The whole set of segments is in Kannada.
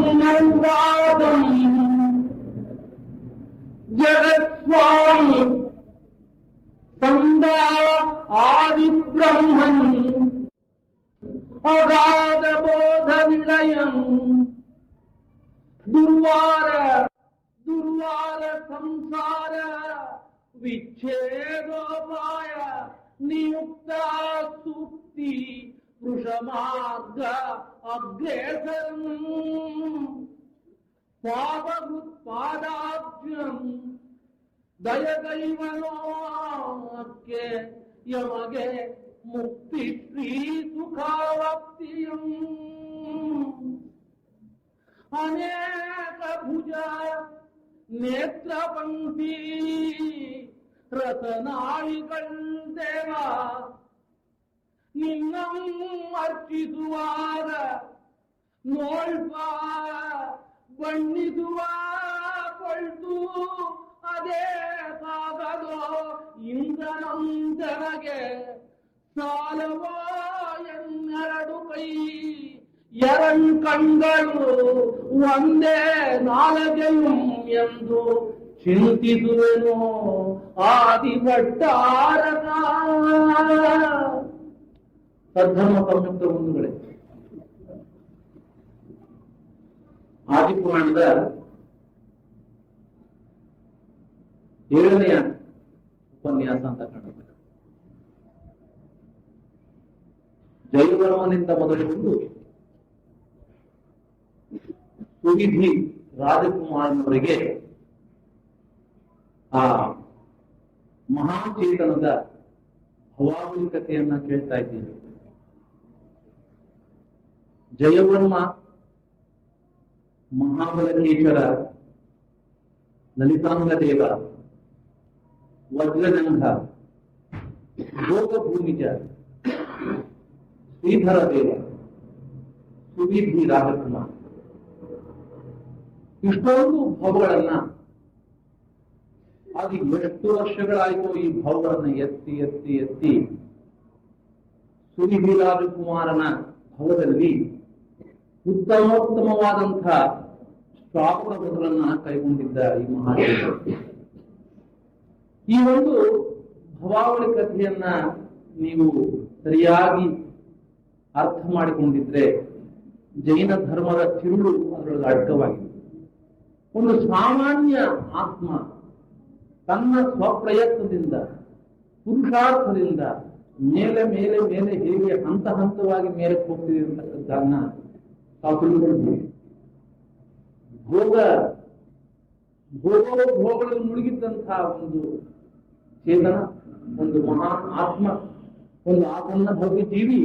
ಬ್ರಹ್ಮವಾದಂ ಜಗತ್ಸ್ವಾಮಿ ಸಂದ ಆದಿಬ್ರಹ್ಮನ್ ಅಗಾಧ ಬೋಧ ನಿಲಯಂ ದುರ್ವಾರ ಸಂಸಾರ ವಿಚ್ಛೇದೋಪಾಯ ನಿಯುಕ್ತ ಸೂಕ್ತಿ ಪುರುಷಮಾರ್ಗ ಅಗ್ರೇಸರಂ ಪಾದಭೃತ್ಪಾದಾಭ್ಯಂ ದಯದೈವನೋಕ್ಕೆ ಯಮಗೆ ಮುಕ್ತಿ ಶ್ರೀ ಸುಖಾವಪ್ತಿಯಂ ಅನೇಕ ಭುಜ ನೇತ್ರ ಪಂಕ್ತಿ ರತನಾಳಿಗಳ್ ದೇವ ನಿನ್ನಂ ಅರ್ಚಿಸುವಾರ ನೋಳ್ಪ ಬಣ್ಣಿಸುವ ಕೊಳ್ತು ಅದೇ ಕಾಗದೋ ಇಂದ್ರನಂ ಜನಗೆ ಸಾಲವೋ ಎನ್ನೆರಡು ಕೈ ಎರಡ್ ಕಣ್ಗಳು ಒಂದೇ ನಾಲಗೆಯು ಎಂದು ಚಿಂತಿಸುವೆನು ಆದಿಭಟ್ಟಾರಕ. ಸದ್ಧರ್ಮ ಸಂಯುಕ್ತ ಬಂಧುಗಳೇ, ಆದಿಪುರಾಣದ 7ನೆಯ ಉಪನ್ಯಾಸ ಅಂತ ಕಾಣುತ್ತೆ. ಜಯವರ್ಮನಿಂದ ಮೊದಲುಗೊಂಡು ಸುವಿಧಿ ರಾಜಕುಮಾರನವರಿಗೆ ಆ ಮಹಾಚೇತನದ ಭವಾವಲಿಕತೆಯನ್ನ ಕೇಳ್ತಾ ಇದ್ದೀವಿ. ಜಯವರ್ಮ, ಮಹಾಬಲಕೇಶ್ವರ, ಲಲಿತಾಂಗದೇವ, ವಜ್ರಜಂಘ, ಭೋಗಭೂಮಿಜ, ಶ್ರೀಧರ ದೇವ, ಸುವಿಧಿ ರಾಜಕುಮಾರ, ಇಷ್ಟೊಂದು ಭವಗಳನ್ನ ಅದು ಎಷ್ಟು ವರ್ಷಗಳಾಯಿತು ಈ ಭವಗಳನ್ನ ಎತ್ತಿ ಎತ್ತಿ ಎತ್ತಿ ಸುವಿಧಿ ರಾಜಕುಮಾರನ ಭವದಲ್ಲಿ ಉತ್ತಮೋತ್ತಮವಾದಂಥ ಶ್ರಾವಕಗಳನ್ನ ಕೈಗೊಂಡಿದ್ದ ಈ ಮಹಾದೇವ. ಈ ಒಂದು ಭವಾವಳಿ ಕಥೆಯನ್ನ ನೀವು ಸರಿಯಾಗಿ ಅರ್ಥ ಮಾಡಿಕೊಂಡಿದ್ರೆ ಜೈನ ಧರ್ಮದ ತಿರುಳು ಅದರೊಳಗೆ ಅಡ್ಡವಾಗಿದೆ. ಒಂದು ಸಾಮಾನ್ಯ ಆತ್ಮ ತನ್ನ ಸ್ವಪ್ರಯತ್ನದಿಂದ ಪುರುಷಾರ್ಥದಿಂದ ಮೇಲೆ ಮೇಲೆ ಮೇಲೆ ಹೇಗೆ ಹಂತ ಹಂತವಾಗಿ ಮೇಲಕ್ಕೆ ಹೋಗ್ತಿದೆ ಅಂತಕ್ಕಂಥದ್ದನ್ನ ತಾವು ತಿಳ್ಕೊಳ್ತೀವಿ. ಭೋಗಗಳಲ್ಲಿ ಮುಳುಗಿದ್ದಂತಹ ಒಂದು ಚೇತನ, ಒಂದು ಮಹಾನ್ ಆತ್ಮ, ಒಂದು ಆಸನ್ನ ಭವ್ಯ ಜೀವಿ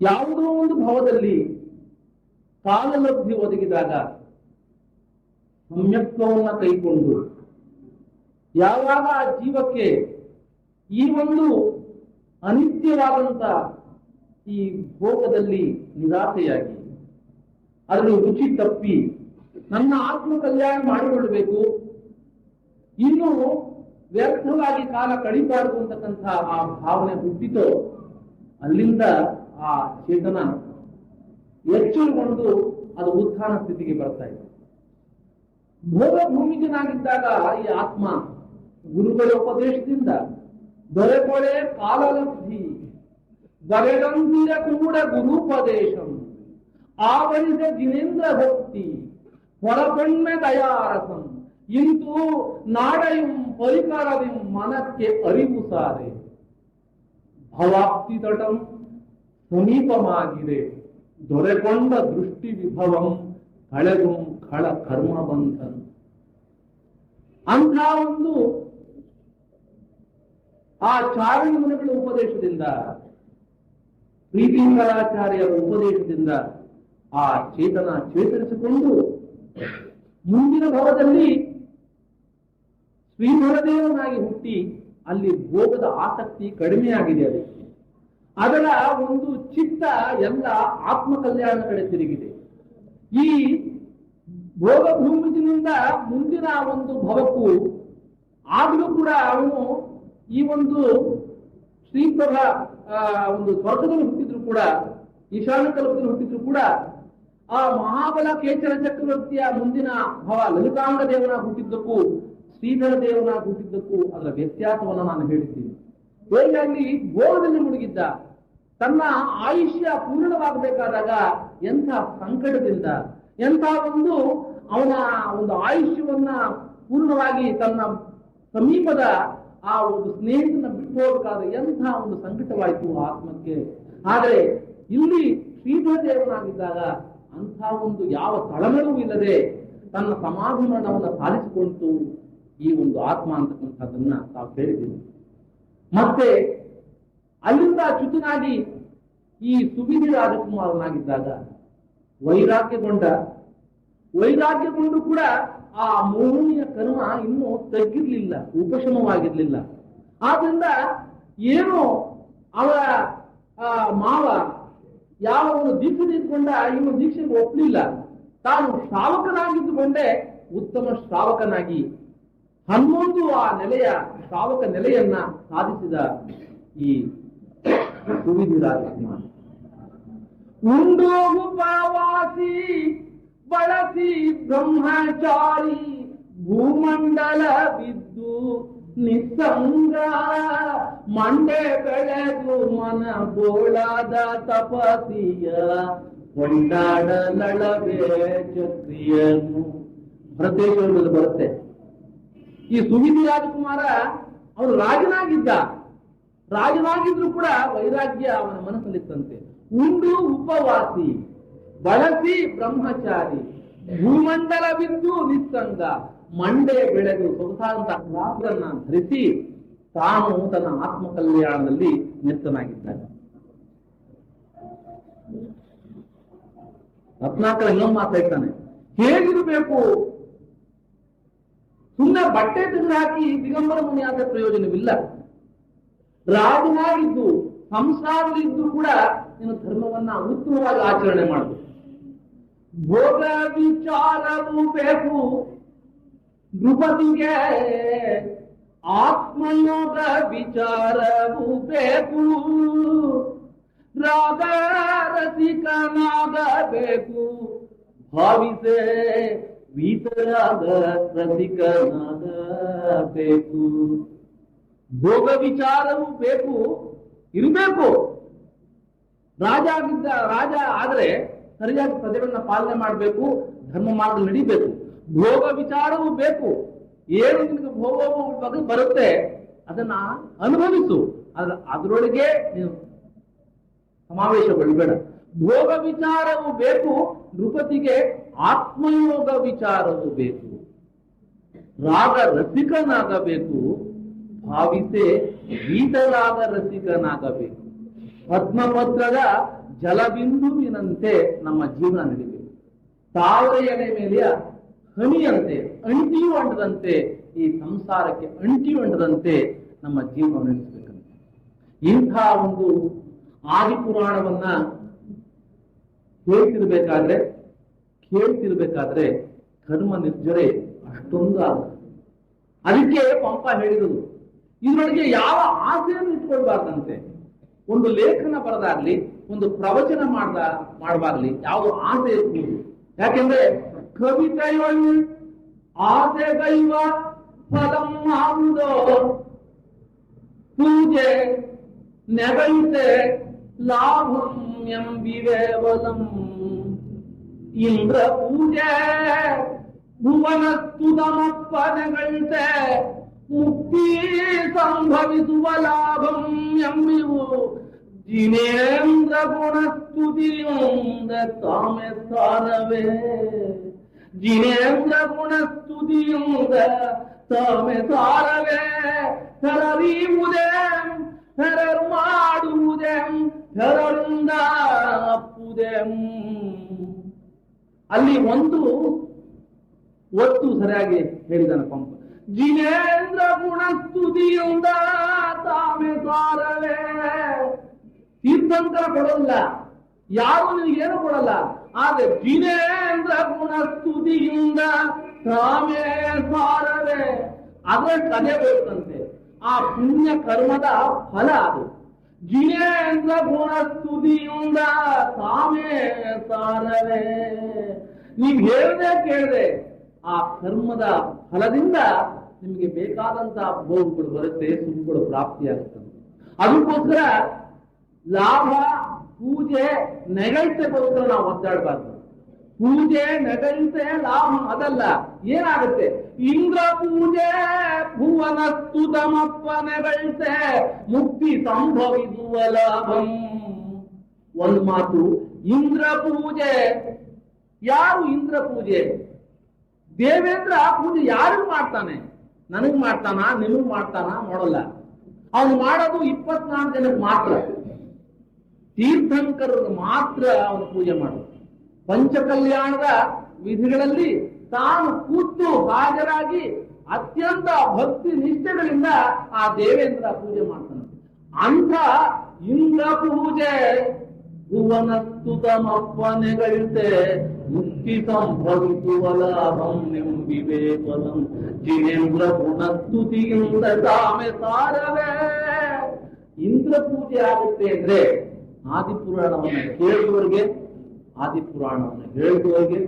ಯಾವುದೋ ಒಂದು ಭಾವದಲ್ಲಿ ಕಾಲಲಬ್ಧಿ ಒದಗಿದಾಗ ಸಮ್ಯಕ್ತವನ್ನ ಕೈಕೊಂಡು ಯಾವಾಗ ಆ ಜೀವಕ್ಕೆ ಈ ಒಂದು ಅನಿತ್ಯವಾದಂತ ಈ ಭೋಗದಲ್ಲಿ ನಿರಾಸೆಯಾಗಿ ಅದರಲ್ಲಿ ರುಚಿ ತಪ್ಪಿ ನನ್ನ ಆತ್ಮ ಕಲ್ಯಾಣ ಮಾಡಿಕೊಳ್ಳಬೇಕು, ಇನ್ನು ವ್ಯರ್ಥವಾಗಿ ಕಾಲ ಕಳೀಬಾರದು ಅಂತಕ್ಕಂಥ ಆ ಭಾವನೆ ಹುಟ್ಟಿತೋ ಅಲ್ಲಿಂದ ಆ ಚೇತನ ಎಚ್ಚರಗೊಂಡು ಅದು ಉತ್ಥಾನ ಸ್ಥಿತಿಗೆ ಬರ್ತಾ ಇದೆ. ಭೋಗ ಭೂಮಿಜನಾಗಿದ್ದಾಗ ಈ ಆತ್ಮ ಗುರುಗಳ ಉಪದೇಶದಿಂದ ದೊರೆಕೊಳೆ ಕಾಲಲಬ್ಧಿ ಬರೆಗಂಭೀರ ಕೂಡ ಗುರುಪದೇಶಂ ಆವರಿಸ ಜಿನೇಂದ್ರ ಭಕ್ತಿ ಹೊರಪೆಣ್ಣೆ ದಯಾರಸಂ ಇಂತು ನಾಡೆಯಂ ಪರಿಕರವಿಂ ಮನಕ್ಕೆ ಅರಿವು ಸಾರೆ ಭವಾಪ್ತಿ ತಟಂ ಸಮೀಪಮಾಗಿದೆ ದೊರೆಕೊಂಡ ದೃಷ್ಟಿ ವಿಭವಂ ಕಳೆದು ಖಳ ಕರ್ಮ ಬಂಧನ್. ಅಂಥ ಒಂದು ಆ ಚಾರಣ ಮುನಿಗಳ ಉಪದೇಶದಿಂದ, ಪ್ರೀತಿಂಕರಾಚಾರ್ಯರ ಉಪದೇಶದಿಂದ ಆ ಚೇತನ ಚೇತರಿಸಿಕೊಂಡು ಮುಂದಿನ ಭವದಲ್ಲಿ ಶ್ರೀಧರದೇವನಾಗಿ ಹುಟ್ಟಿ ಅಲ್ಲಿ ಭೋಗದ ಆಸಕ್ತಿ ಕಡಿಮೆಯಾಗಿದೆ. ಅದರ ಒಂದು ಚಿತ್ತ ಎಲ್ಲ ಆತ್ಮ ಕಲ್ಯಾಣ ಕಡೆ ತಿರುಗಿದೆ. ಈ ಭೋಗ ಭೂಮಿಜಿನಿಂದ ಮುಂದಿನ ಒಂದು ಭವಕ್ಕೂ ಆಗಲೂ ಕೂಡ ಅವನು ಈ ಒಂದು ಶ್ರೀಪ್ರಭ ಒಂದು ಸ್ವರ್ಗದಲ್ಲಿ ಹುಟ್ಟಿದ್ರು ಕೂಡ, ಈಶಾನ್ಯ ಕಲ್ಪದಲ್ಲಿ ಹುಟ್ಟಿದ್ರು ಕೂಡ ಆ ಮಹಾಬಲ ಕೇಚರ ಚಕ್ರವರ್ತಿಯ ಮುಂದಿನ ಭವ ಲಲಿತಾಂಗ ದೇವನ ಹುಟ್ಟಿದ್ದಕ್ಕೂ ಶ್ರೀಧರ ದೇವನ ಹುಟ್ಟಿದ್ದಕ್ಕೂ ಅದರ ವ್ಯತ್ಯಾಸವನ್ನು ನಾನು ಹೇಳಿದ್ದೀನಿ. ಹೇಗೆ ಅಲ್ಲಿ ಗೋಳದಲ್ಲಿ ಮುಳುಗಿದ್ದ, ತನ್ನ ಆಯುಷ್ಯ ಪೂರ್ಣವಾಗಬೇಕಾದಾಗ ಎಂಥ ಸಂಕಟದಿಂದ, ಎಂಥ ಅವನ ಒಂದು ಆಯುಷ್ಯವನ್ನ ಪೂರ್ಣವಾಗಿ ತನ್ನ ಸಮೀಪದ ಆ ಒಂದು ಸ್ನೇಹಿತನ ಬಿಟ್ಟು ಹೋಗಬೇಕಾದ್ರೆ ಎಂಥ ಒಂದು ಸಂಕಟವಾಯಿತು ಆತ್ಮಕ್ಕೆ. ಆದರೆ ಇಲ್ಲಿ ಶ್ರೀಧರ ದೇವನಾಗಿದ್ದಾಗ ಅಂಥ ಒಂದು ಯಾವ ತಳಮಳವೂ ಇಲ್ಲದೆ ತನ್ನ ಸಮಾಧಿ ಮರಣವನ್ನು ಸಾಧಿಸಿಕೊಂಡು ಈ ಒಂದು ಆತ್ಮ ಅಂತಕ್ಕಂಥದ್ದನ್ನ ತಾವು ಹೇಳಿದ್ದೀವಿ. ಮತ್ತೆ ಅಲ್ಲಿಂದ ಚ್ಯುತನಾಗಿ ಈ ಸುಬಿಧಿ ರಾಜಕುಮಾರನಾಗಿದ್ದಾಗ ವೈರಾಗ್ಯಗೊಂಡು ಕೂಡ ಆ ಮೋಹಿನಿಯ ಕರ್ಮ ಇನ್ನೂ ತಗ್ಗಿರ್ಲಿಲ್ಲ, ಉಪಶಮವಾಗಿರ್ಲಿಲ್ಲ. ಆದ್ರಿಂದ ಏನು ಅವರ ಮಾವ ಯಾವ ಒಂದು ದೀಕ್ಷೆ ತೆಗೆದುಕೊಂಡ ಇನ್ನು ದೀಕ್ಷೆಗೆ ಒಪ್ಪಲಿಲ್ಲ. ತಾನು ಶ್ರಾವಕನಾಗಿದ್ದುಕೊಂಡೇ ಉತ್ತಮ ಶ್ರಾವಕನಾಗಿ 11 ಆ ನೆಲೆಯ ಶ್ರಾವಕ ನೆಲೆಯನ್ನ ಸಾಧಿಸಿದ ಈ ಸುವಿಧಿ ರಾಜಕುಮಾರ. ಉಂಡು ಉಪವಾಸಿ ಬಳಸಿ ಬ್ರಹ್ಮಚಾರಿ ಭೂಮಂಡಲ ಬಿದ್ದು ನಿಸ್ಸಂಗ ಮಂಡೆ ಬೆಳೆದು ಮನ ಬೋಳಾದ ತಪಸಿಯ ಕೊಂಡಾಡಲಳವೇ ಚಕ್ರಿಯನ್ನು. ಭರತೇಶ್ವರದಲ್ಲಿ ಬರುತ್ತೆ. ಈ ಸುವಿಧಿ ರಾಜಕುಮಾರ ಅವನು ರಾಜನಾಗಿದ್ರು ಕೂಡ ವೈರಾಗ್ಯ ಅವನ ಮನಸ್ಸಲ್ಲಿತ್ತಂತೆ. ಉಂಡು ಉಪವಾಸಿ ಬಳಸಿ ಬ್ರಹ್ಮಚಾರಿ ಭೂಮಂಡಲವಿದ್ದು ನಿಸ್ಸಂಗ ಮಂಡೆ ಬೆಳೆದು ಸೊಗಸಾದಂತಹ ಕ್ಲಾಸನ್ನ ಧರಿಸಿ ತಾನು ತನ್ನ ಆತ್ಮ ಕಲ್ಯಾಣದಲ್ಲಿ ನಿರತನಾಗಿದ್ದಾನೆ. ರತ್ನಾಕರ ಇನ್ನೊಂದು ಮಾತಾಡ್ತಾನೆ, ಹೇಗಿರಬೇಕು? ಸುಮ್ಮನೆ ಬಟ್ಟೆ ತೆಗೆದು ಹಾಕಿ ದಿಗಂಬರ ಮುನಿಯಾದ ಪ್ರಯೋಜನವಿಲ್ಲ. ರಾಜನಾಗಿದ್ದು ಸಂಸಾರದಲ್ಲಿದ್ದು ಕೂಡ ನೀನು ಧರ್ಮವನ್ನ ಉತ್ತಮವಾಗಿ ಆಚರಣೆ ಮಾಡಬೇಕು. ಭೋಗ ವಿಚಾರವೂ ಬೇಕು ನೃಪತಿಗೆ, ಆತ್ಮಯೋಗ ವಿಚಾರವೂ ಬೇಕು, ರಾಗ ರಸಿಕನಾಗಬೇಕು, ಭಾವಿಸೆ ವೀತರಾಗ ರಸಿಕನಾಗಬೇಕು. ಭೋಗ ವಿಚಾರವೂ ಬೇಕು, ಇರಬೇಕು. ರಾಜ ಆದ್ರೆ ಸರಿಯಾಗಿ ಪ್ರಜೆಗಳನ್ನ ಪಾಲನೆ ಮಾಡಬೇಕು, ಧರ್ಮ ಮಾರ್ಗ ನಡಿಬೇಕು. ಭೋಗ ವಿಚಾರವೂ ಬೇಕು. ಏನು ನಿನಗೆ ಭೋಗ ಬರುತ್ತೆ ಅದನ್ನ ಅನುಭವಿಸು, ಅದರೊಳಗೆ ನೀನು ಸಮಾವೇಶಗೊಳ್ಳಬೇಡ. ಭೋಗ ವಿಚಾರವೂ ಬೇಕು, ನೃಪತಿಗೆ ಆತ್ಮಯೋಗ ವಿಚಾರವೂ ಬೇಕು, ರಾಗ ರಸಿಕನಾಗಬೇಕು, ಭಾವಿಸೆ ವೀತರಾಗ ರಸಿಕನಾಗಬೇಕು. ಪದ್ಮಪತ್ರದ ಜಲಬಿಂದುವಿನಂತೆ ನಮ್ಮ ಜೀವನ ನಡೀಬೇಕು. ತಾವರೆ ಎಲೆ ಮೇಲೆಯ ಹನಿಯಂತೆ ಅಂಟಿಯೂ ಅಂಟದಂತೆ ಈ ಸಂಸಾರಕ್ಕೆ ಅಂಟಿಯೂ ಅಂಟದಂತೆ ನಮ್ಮ ಜೀವನ ನಡೆಸಬೇಕಂತೆ. ಇಂಥ ಒಂದು ಆದಿಪುರಾಣವನ್ನ ಕೇಳ್ತಿರ್ಬೇಕಾದ್ರೆ ಕರ್ಮ ನಿರ್ಜರೆ ಅಷ್ಟೊಂದು ಆಗುತ್ತೆ. ಅದಕ್ಕೆ ಪಂಪ ಹೇಳಿರುವುದು, ಇದರೊಳಗೆ ಯಾವ ಆಸೆಯನ್ನು ಇಟ್ಕೊಳ್ಬಾರ್ದಂತೆ. ಒಂದು ಲೇಖನ ಬರದಾಗ್ಲಿ, ಒಂದು ಪ್ರವಚನ ಮಾಡಬಾರ್ಲಿ, ಯಾವುದು ಆಸೆ ಇರ್ಬೋದು. ಯಾಕೆಂದ್ರೆ ಕವಿತೆಯೊಳ್ ಆಸೆಗೈವ ಫಲಂ ಆವುದೋ, ಪೂಜೆ ನೆಗೈತೆ ಲಾಭಂ ಎಂಬಿವೇವಲಂ. ಇಂದ್ರ ಪೂಜೆ ಭುವನಸ್ತುತಮಪ್ಪನೆಗೈತೆ ಮುಕ್ತಿ ಸಂಭವಿಸುವ ಲಾಭಂ ಎಂಬಿವು. ಜಿನೇಂದ್ರ ಗುಣಸ್ತುತಿಯಿಂದ ತಾಮೆ ಸಾರವೇ, ಜಿನೇಂದ್ರ ಗುಣಸ್ತುತಿಯಿಂದ ತಾಮೆ ಸಾರವೇ. ಹೆರರಿಯುವುದೇ ಹೆರರು ಮಾಡುವುದೇ ಹೆರರಿಂದ ಅಪ್ಪುದೇ. ಅಲ್ಲಿ ಒಂದು ಒತ್ತು ಸರಿಯಾಗಿ ಹೇಳಿದನ ಪಂಪ. ಜಿನೇಂದ್ರ ಗುಣಸ್ತುತಿಯಿಂದ ತಾಮೆ ಸಾರವೇ. ತೀರ್ಥಂಕರ ಕೊಡೋಲ್ಲ, ಯಾರು ನಿನಗೇನು ಕೊಡಲ್ಲ. ಆದ್ರೆ ಜಿನೇಂದ್ರ ಗುಣಸ್ತುತಿಯಿಂದ ತಾಮೇ ಸಾರವೇ. ಅದರ ಕಲೆ ಬೇಕಂತೆ. ಆ ಪುಣ್ಯ ಕರ್ಮದ ಫಲ ಅದು. ಜಿನೇಂದ್ರ ಗುಣಸ್ತುತಿಯಿಂದ ತಾವೇ ಸಾರವೇ. ನೀವು ಹೇಳ್ದೆ ಕೇಳದೆ ಆ ಕರ್ಮದ ಫಲದಿಂದ ನಿಮಗೆ ಬೇಕಾದಂತ ಭೋಗಗಳು ಬರುತ್ತೆ, ಸುಖಗಳು ಪ್ರಾಪ್ತಿಯಾಗುತ್ತದೆ. ಅದಕ್ಕೋಸ್ಕರ ಲಾಭ ಪೂಜೆ ನೆಗಳಿಕೆಗೋಸ್ಕರ ನಾವು ಒದ್ದಾಡಬಾರ್ದು. ಪೂಜೆ ನೆಗಳಿಕೆ ಲಾಭ ಅದಲ್ಲ. ಏನಾಗುತ್ತೆ? ಇಂದ್ರ ಪೂಜೆ ಭುವನ ಸ್ತುತಮಪ್ಪ ನೆಗಳಿಕೆ ಮುಕ್ತಿ ಸಂಭವಿಸುವ ಲಾಭಂ. ಒಂದು ಮಾತು, ಇಂದ್ರ ಪೂಜೆ. ಯಾರು ಇಂದ್ರ ಪೂಜೆ? ದೇವೇಂದ್ರ ಪೂಜೆ ಯಾರಿಗೂ ಮಾಡ್ತಾನೆ? ನನಗ್ ಮಾಡ್ತಾನ, ನಿಮಗ್ ಮಾಡ್ತಾನ? ಮಾಡೋಲ್ಲ. ಅವನು ಮಾಡೋದು 24 ಜನಕ್ಕೆ ಮಾತ್ರ. ತೀರ್ಥಂಕರರು ಮಾತ್ರ ಅವನು ಪೂಜೆ ಮಾಡೋದು. ಪಂಚಕಲ್ಯಾಣದ ವಿಧಿಗಳಲ್ಲಿ ತಾನು ಕೂತು ಹಾಜರಾಗಿ ಅತ್ಯಂತ ಭಕ್ತಿ ನಿಷ್ಠೆಗಳಿಂದ ಆ ದೇವೇಂದ್ರ ಪೂಜೆ ಮಾಡ್ತಾನೆ. ಅಂಥ ಇಂದ್ರ ಪೂಜೆ ಭುವನ ಸ್ತುತಮಪ್ಪನೆಗಳಿತೆ ಮುಕ್ತಿ ಸಂಭವಿಸುವ ಲಾಭಂ ಎಂಬಿವೇಪದಂ ಜಿನೇಂದ್ರ ಗುಣಸ್ತುತಿಯಿಂದ ತಾಮೆ ಸಾರವೇ. ಇಂದ್ರ ಪೂಜೆ ಆಗುತ್ತೆ ಅಂದ್ರೆ ಆದಿಪುರಾಣವನ್ನು ಕೇಳಿದವರಿಗೆ, ಆದಿಪುರಾಣವನ್ನು ಹೇಳಿದವರಿಗೆ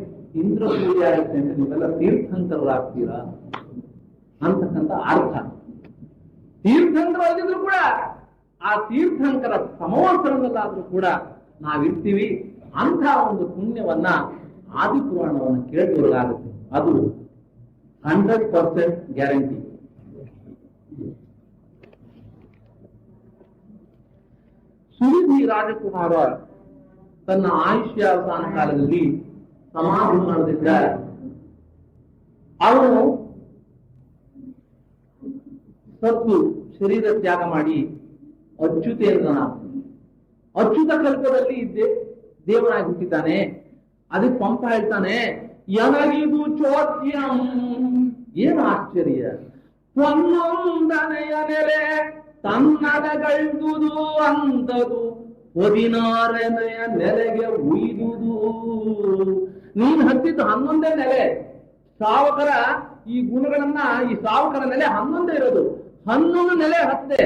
ಇಂದ್ರ ಪೂಜೆ ಆಗುತ್ತೆ ಅಂದ್ರೆ ನೀವೆಲ್ಲ ತೀರ್ಥಂಕರಾಗ್ತೀರಾ ಅಂತಕ್ಕಂಥ ಅರ್ಥ. ತೀರ್ಥಂಕರಾಗಿದ್ರು ಕೂಡ ಆ ತೀರ್ಥಂಕರ ಸಮವಸ್ತ್ರದಲ್ಲಾದ್ರೂ ಕೂಡ ನಾವಿರ್ತೀವಿ. ಅಂಥ ಒಂದು ಪುಣ್ಯವನ್ನ ಆದಿಪುರಾಣವನ್ನು ಕೇಳಿದವರಾಗುತ್ತೆ. ಅದು 100% ಗ್ಯಾರಂಟಿ. ಸುನಿಧಿ ರಾಜಕುಮಾರ ತನ್ನ ಆಯುಷ್ಯಾವಸಾನ ಕಾಲದಲ್ಲಿ ಸಮಾಧಿ ಮಾಡದಿದ್ದ ಅವನು ಸತ್ತು ಶರೀರ ತ್ಯಾಗ ಮಾಡಿ ಅಚ್ಯುತೇಂದ್ರನ ಅಚ್ಯುತ ಕಲ್ಪದಲ್ಲಿ ದೇವನಾಗಿ ಹುಟ್ಟಿದ್ದಾನೆ. ಅದಕ್ಕೆ ಪಂಪ ಹೇಳ್ತಾನೆ, ಎನಗಿದು ಚೋದ್ಯಂ. ಏನು ಆಶ್ಚರ್ಯ! ಒಂದೊಂದನೆಯ ನೆಲೆ ತನ್ನಡಗಳ್ದುದು ಅಂತದು 16ನೆಯ ನೆಲೆಗೆ ಉಯ್ದುದು. ನೀನು ಹತ್ತಿದ್ದು 11ನೇ ನೆಲೆ. ಸಾವಕರ ಈ ಗುಣಗಳನ್ನ, ಈ ಸಾವಕರ ನೆಲೆ 11 ಇರೋದು. 11 ನೆಲೆ ಹತ್ತೆ.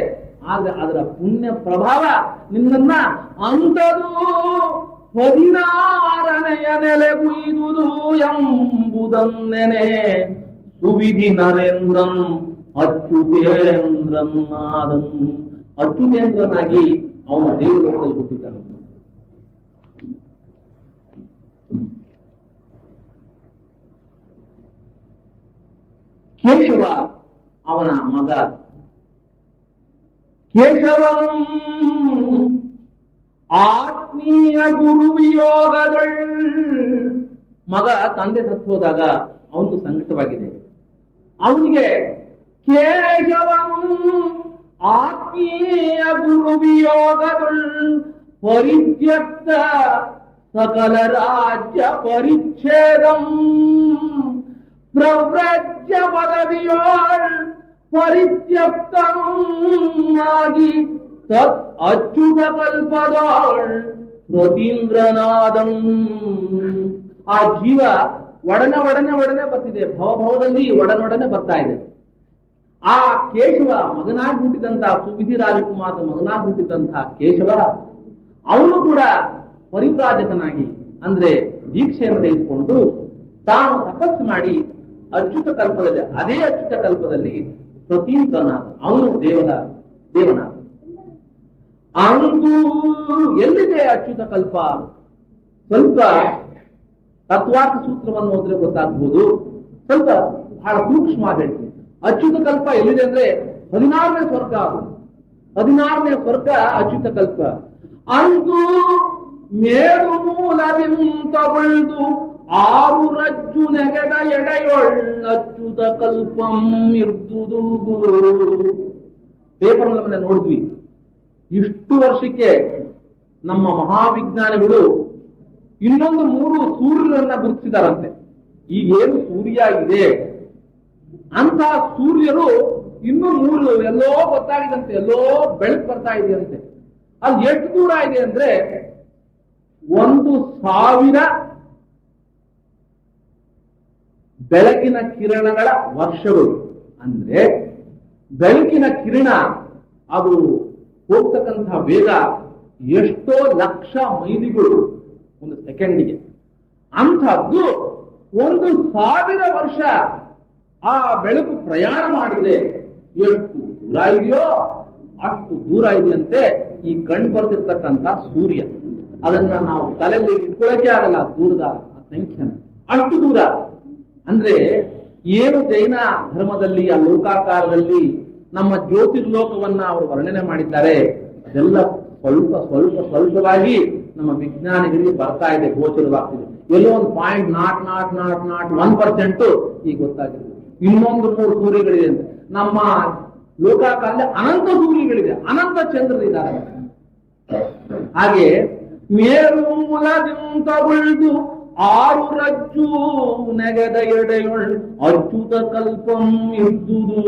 ಆದ್ರೆ ಅದರ ಪುಣ್ಯ ಪ್ರಭಾವ ನಿನ್ನನ್ನ ಅಂತದು 16ನೆಯ ನೆಲೆ ಉಯ್ದುದು ಎಂಬುದನ್ನೆನೆ ಸುವಿಧಿ ನರೇಂದ್ರನ್ ಅಚ್ಯುತೇಂದ್ರನಾದನ್. ಅಚ್ಯುತೇಂದ್ರನಾಗಿ ಅವನ ದೇವಲೋಕದಲ್ಲಿ ಹುಟ್ಟಿದ್ದಾನೆ. ಕೇಶವ ಅವನ ಮಗ. ಕೇಶವಂ ಆತ್ಮೀಯ ಗುರುವಿಯೋಗದಳ್. ಮಗ ತಂದೆ ಸತ್ತೋದಾಗ ಅವನು ಸಂಕಟವಾಗಿದೆ. ಅವನಿಗೆ ಕೇಶವಂ ಆತ್ಮೀಯ ಗುರುವಿಯೋಗದಳ್ ಪರಿತ್ಯಕ್ತ ಸಕಲ ರಾಜ್ಯ ಪರಿಚ್ಛೇದಂ ಪ್ರವ್ರಜ್ಯ ಪದವಿಯೋಳ್ ಪರಿತ್ಯಕ್ತನಾಗಿ ತತ್ ಅಚ್ಯುತ ಕಲ್ಪದೋಳ್ ಪ್ರತೀಂದ್ರನಾದಂ. ಆ ಜೀವ ಒಡನೆ ಬರ್ತಿದೆ. ಭವಭವದಲ್ಲಿ ಒಡನೆ ಬರ್ತಾ ಇದೆ. ಆ ಕೇಶವ ಮಗನಾಗಿ ಹುಟ್ಟಿದಂತಹ ಸುವಿಧಿ ರಾಜಕುಮಾರದ ಮಗನಾಗಿ ಹುಟ್ಟಿದಂತಹ ಕೇಶವ ಅವನು ಕೂಡ ಪರಿವ್ರಾಜಕನಾಗಿ, ಅಂದ್ರೆ ದೀಕ್ಷೆಯನ್ನು ತೆಗೆದುಕೊಂಡು ತಾನು ತಪಸ್ಸು ಮಾಡಿ ಅಚ್ಯುತ ಕಲ್ಪದಲ್ಲಿ, ಅದೇ ಅಚ್ಯುತ ಕಲ್ಪದಲ್ಲಿ ಪ್ರತೀಂದ್ರನಾದ ಅವನು ದೇವನಾದ. ಅಂದು ಎಲ್ಲಿದೆ ಅಚ್ಯುತ ಕಲ್ಪ? ಸ್ವಲ್ಪ ತತ್ವಾರ್ಥ ಸೂತ್ರವನ್ನು ಓದಿದ್ರೆ ಗೊತ್ತಾಗ್ಬೋದು. ಸ್ವಲ್ಪ ಬಹಳ ಸೂಕ್ಷ್ಮವಾಗಿ ಹೇಳ್ತೀನಿ. ಅಚ್ಯುತ ಕಲ್ಪ ಎಲ್ಲಿದೆ ಅಂದ್ರೆ 16ನೇ ಸ್ವರ್ಗ. 16ನೇ ಸ್ವರ್ಗ ಅಚ್ಯುತ ಕಲ್ಪ. ಅಂದು ಮೇರು ಮೂಲವಿಂತಗೊಳ್ದು 6 ರಜ್ಜು ನೆಗೆದ ಎಡೆಯೊಳ್ಳಚ್ಯುತ ಕಲ್ಪಂ ಇರ್ದುದು. ಪೇಪರ್ಗಳನ್ನ ನೋಡಿದ್ವಿ. ಇಷ್ಟು ವರ್ಷಕ್ಕೆ ನಮ್ಮ ಮಹಾವಿಜ್ಞಾನಿಗಳು ಇನ್ನೊಂದು 3 ಸೂರ್ಯರನ್ನ ಗುರುತಿಸಿದಾರಂತೆ. ಈಗೇನು ಸೂರ್ಯ ಇದೆ ಅಂತ ಸೂರ್ಯರು ಇನ್ನೂ 3 ಎಲ್ಲೋ ಗೊತ್ತಾಗಿದಂತೆ, ಎಲ್ಲೋ ಬೆಳಕು ಬರ್ತಾ ಇದೆಯಂತೆ. ಅಲ್ಲಿ ಎಷ್ಟು ದೂರ ಇದೆ ಅಂದ್ರೆ 1000 ಬೆಳಕಿನ ಕಿರಣಗಳ ವರ್ಷಗಳು. ಅಂದ್ರೆ ಬೆಳಕಿನ ಕಿರಣ ಅದು ಹೋಗ್ತಕ್ಕಂತಹ ವೇಗ ಎಷ್ಟೋ ಲಕ್ಷ ಮೈಲಿಗಳು ಒಂದು ಸೆಕೆಂಡಿಗೆ. ಅಂಥದ್ದು 1,000 ವರ್ಷ ಆ ಬೆಳಕು ಪ್ರಯಾಣ ಮಾಡಿದೆ. ಎಷ್ಟು ದೂರ ಇದೆಯೋ ಅಷ್ಟು ದೂರ ಇದೆಯಂತೆ ಈ ಕಂಡು ಬರ್ತಿರ್ತಕ್ಕಂಥ ಸೂರ್ಯ. ಅದನ್ನ ನಾವು ತಲೆಯಲ್ಲಿ ಇಟ್ಕೊಳ್ಳಕ್ಕೆ ಆಗಲ್ಲ, ದೂರದ ಸಂಖ್ಯೆ ಅಷ್ಟು ದೂರ. ಅಂದ್ರೆ ಏನು ಜೈನ ಧರ್ಮದಲ್ಲಿ ಆ ಲೋಕಾಕಾರದಲ್ಲಿ ನಮ್ಮ ಜ್ಯೋತಿರ್ಲೋಕವನ್ನ ಅವರು ವರ್ಣನೆ ಮಾಡಿದ್ದಾರೆ, ಅದೆಲ್ಲ ಸ್ವಲ್ಪ ಸ್ವಲ್ಪ ಸ್ವಲ್ಪವಾಗಿ ನಮ್ಮ ವಿಜ್ಞಾನಿಗಳಿಗೆ ಬರ್ತಾ ಇದೆ, ಗೋಚರವಾಗ್ತಿದೆ. ಎಲ್ಲೋ ಒಂದು 0.0001% ಈಗ ಗೊತ್ತಾಗಿದೆ. ಇನ್ನೊಂದು 3 ಸೂರ್ಯಗಳಿದೆ ಅಂತ. ನಮ್ಮ ಲೋಕಾಕಾರದಲ್ಲಿ ಅನಂತ ಸೂರ್ಯಗಳಿದೆ, ಅನಂತ ಚಂದ್ರರಿದ್ದಾರೆ. ಹಾಗೆ ಮೇರು ಮೂಲದಿಂದ ಉಳಿದು 6 ರಜ್ಜು ನೆಗೆದ ಎಡೆಯೊಳ್ ಅಚ್ಯುತ ಕಲ್ಪಂ ಇದ್ದುದು.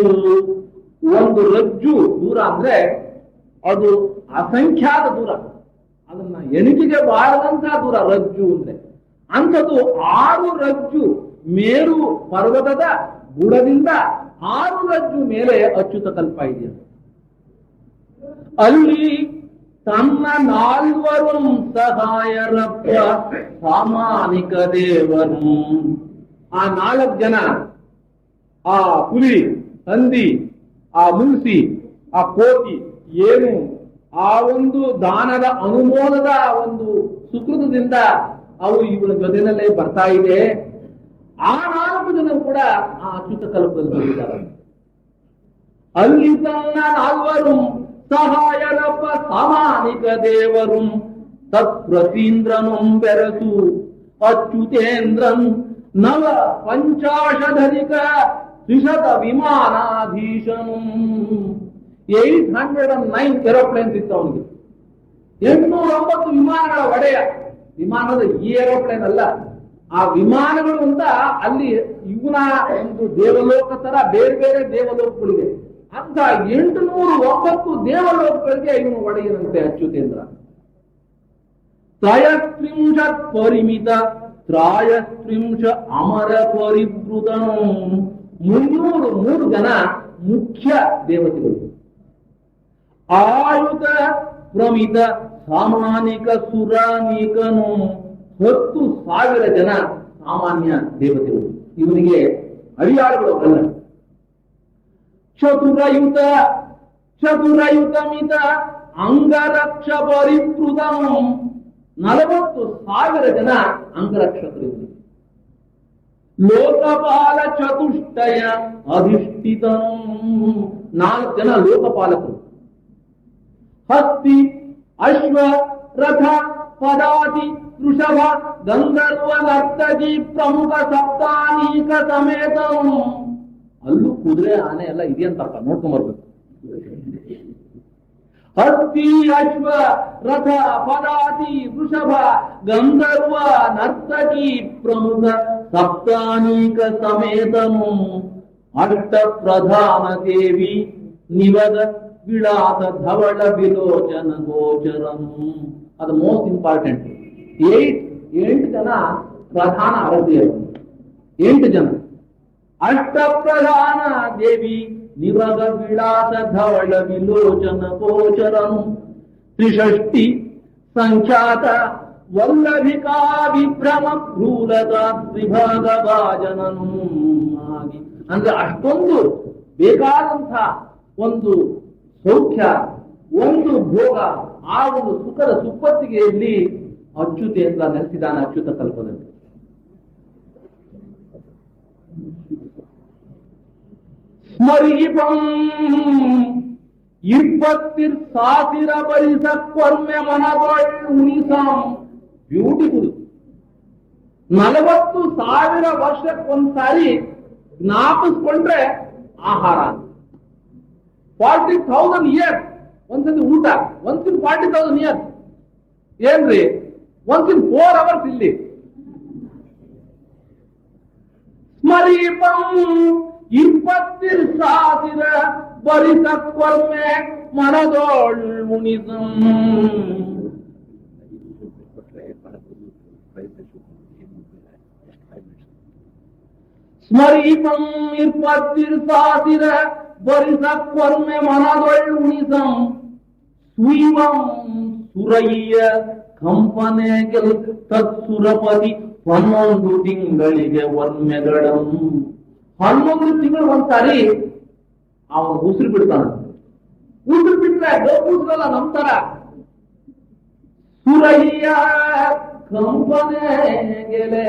ಒಂದು ರಜ್ಜು ದೂರ ಅಂದ್ರೆ ಅದು ಅಸಂಖ್ಯಾತ ದೂರ, ಅದನ್ನ ಎಣಿಕೆಗೆ ಬಾರದಂತಹ ದೂರ ರಜ್ಜು ಅಂದ್ರೆ. ಅಂಥದ್ದು 6 ರಜ್ಜು ಮೇರು ಪರ್ವತದ ಬುಡದಿಂದ 6 ರಜ್ಜು ಮೇಲೆ ಅಚ್ಯುತ ಕಲ್ಪ ಇದೆಯಾ. ಅಲ್ಲಿ ತನ್ನ 4 ಸಹಾಯರಪ್ಪ ಸಾಮಾನಿಕ ದೇವರು. ಆ 4 ಜನ, ಆ ಹುಲಿ, ಹಂದಿ, ಆ ಮುಲ್ಸಿ, ಆ ಕೋತಿ, ಏನು ಆ ಒಂದು ದಾನದ ಅನುಮೋದದ ಒಂದು ಸುಕೃತದಿಂದ ಅವು ಇವಳ ಜೊತೆನಲ್ಲೇ ಬರ್ತಾ ಇದೆ. ಆ 4 ಜನರು ಕೂಡ ಆ ಅಚ್ಯುತ ಕಲ್ಪದಲ್ಲಿ ಬಂದಿದ್ದಾರೆ. ಅಲ್ಲಿ ತನ್ನ 4 ಸಹಾಯರಪ್ಪ ಸಾಮಾನಿಕ ದೇವರು ತತ್ಪ್ರತೀಂದ್ರನು ಬೆರಸು ಅಚ್ಯುತೇಂದ್ರನ್ ನವ ಪಂಚಾಶಧರಿಕ ತ್ರಿಶತ ವಿಮಾನಾಧೀಶನು. 809 ಏರೋಪ್ಲೇನ್ಸ್ ಇತ್ತು ಅವನಿಗೆ. 809 ವಿಮಾನಗಳ ಒಡೆಯ. ವಿಮಾನದ ಈ ಏರೋಪ್ಲೇನ್ ಅಲ್ಲ, ಆ ವಿಮಾನಗಳು ಅಂತ ಅಲ್ಲಿ ಇವನ ಒಂದು ದೇವಲೋಕ ತರ ಬೇರೆ ಬೇರೆ ದೇವಲೋಕಗಳಿದೆ. ಅಂತ 809 ದೇವಲೋಕಗಳಿಗೆ ಇವನು ಒಡೆಯನಂತೆ ಅಚ್ಯುತೇಂದ್ರ. ತ್ರಯಸ್ತ್ರಿಂಶತ್ ಪರಿಮಿತ ತ್ರಯಸ್ತ್ರಿಂಶ ಅಮರ ಪರಿವೃತನು. 303 ಜನ ಮುಖ್ಯ ದೇವತೆಗಳು. ಆಯುಧ ಪ್ರಮಿತ ಸಾಮಾನಿಕ ಸುರಾನಿಕನು. 10,000 ಜನ ಸಾಮಾನ್ಯ ದೇವತೆಗಳು, ಇವನಿಗೆ ಅಡಿಯಾಳುಗಳು ಅಲ್ಲ. ಚತುರಯುತ ಮಿತ ಅಂಗರಕ್ಷ ಪರಿವೃತನು. 40,000 ಜನ ಅಂಗರಕ್ಷಕರು. ಲೋಕಪಾಲ ಚತುಷ್ಟಯ ಅಧಿಷ್ಠಿತನು. 4 ಜನ ಲೋಕಪಾಲಕರು. ಹಸ್ತಿ ಅಶ್ವ ರಥ ಪದಾತಿ ವೃಷಭ ಗಂಧರ್ವ ನರ್ತಕಿ ಪ್ರಮುಖ ಸಪ್ತಾನೀಕ ಸಮೇತನು. ಅಲ್ಲೂ ಕುದುರೆ ಆನೆ ಎಲ್ಲ ಇದೆಯಂತಪ್ಪ, ನೋಡ್ಕೊಂಡ್ಬರ್ಬೇಕು. ಹಸ್ತಿ ಅಶ್ವ ರಥ ಪದಾತಿ ವೃಷಭ ಗಂಧರ್ವ ನರ್ತಕಿ ಪ್ರಮುಖ ಸಪ್ತಾನೀಕ ಸಮೇತನು. ಅಷ್ಟ ಪ್ರಧಾನ ದೇವಿ ನಿವದ ವಿಳಾಸ ಧವಳ ವಿಲೋಚನ ಗೋಚರನು. ಅದು ಮೋಸ್ಟ್ ಇಂಪಾರ್ಟೆಂಟ್. 8 ಜನ ಪ್ರಧಾನ ಅರಸಿಯರು, 8 ಜನ. ಅಷ್ಟ ಪ್ರಧಾನ ದೇವಿ ನಿವಗ ವಿಳಾಸ ಧವಳ ವಿಲೋಚನ ಗೋಚರನು. 63 ಸಂಖ್ಯಾತ ವಲ್ಲಭಿಕಾ ವಿಭ್ರಮ ಕ್ರೂರತ ತ್ರಿಭಾಗ ಭಾಜನನು. ಅಂದ್ರೆ ಅಷ್ಟೊಂದು ಬೇಕಾದಂಥ ಒಂದು ಸೌಖ್ಯ, ಒಂದು ಭೋಗ, ಆ ಒಂದು ಸುಖದ ಸುಪ್ಪತ್ತಿಗೆಯಲ್ಲಿ ಅಚ್ಯುತೇಂದ್ರ ನೆಲೆಸಿದಾನ ಅಚ್ಯುತ ಕಲ್ಪದಲ್ಲಿ. ಸ್ಮರೀಪಂ 20,000 ಪರಿಸಕ್ಕೊಮ್ಮೆ ಮನಗೊಳ್ ಉಣಿಸಂ. ಬ್ಯೂಟಿಫುಲ್. 40,000 ವರ್ಷಕ್ಕೊಂದ್ಸಾರಿ ಜ್ಞಾಪಿಸ್ಕೊಂಡ್ರೆ ಆಹಾರ. 40,000 ಇಯರ್ಸ್ ಒಂದ್ಸತಿ ಊಟ. ಒನ್ಸ್ ಇನ್ 40,000 ಇಯರ್ಸ್ ಏನ್ರಿ? ಒನ್ಸ್ ಇನ್ 4 hours ಇಲ್ಲಿ. ಸ್ಮರೀಪಂ 20,000 ಪರಿಸಕ್ಕೊಮ್ಮೆ ಮನದೋಳ್ ಮುನಿಸಂ. ಸ್ಮರೀಪಂ 20,000 ಪರಿಸಕ್ಕೊಮ್ಮೆ ಮನದೊಳ್ ಉಣಿಸಂ. ಸುಯಿವಂ ಸುರಯ್ಯ ಕಂಪನೆಗೆಲ್ ತತ್ಸುರಪತಿ 11 ತಿಂಗಳಿಗೆ ಒಮ್ಮೆಗಳಂ. 11 ತಿಂಗಳು ಒಂದ್ಸಾರಿ ಅವನು ಉಸಿರು ಬಿಡ್ತಾನ. ಉಸಿರು ಬಿಟ್ರೆ ಗೋಪೂಸಲ್ಲ ನಂತರ ಸುರಯ್ಯ ಕಂಪನೆಗೆಲೆ,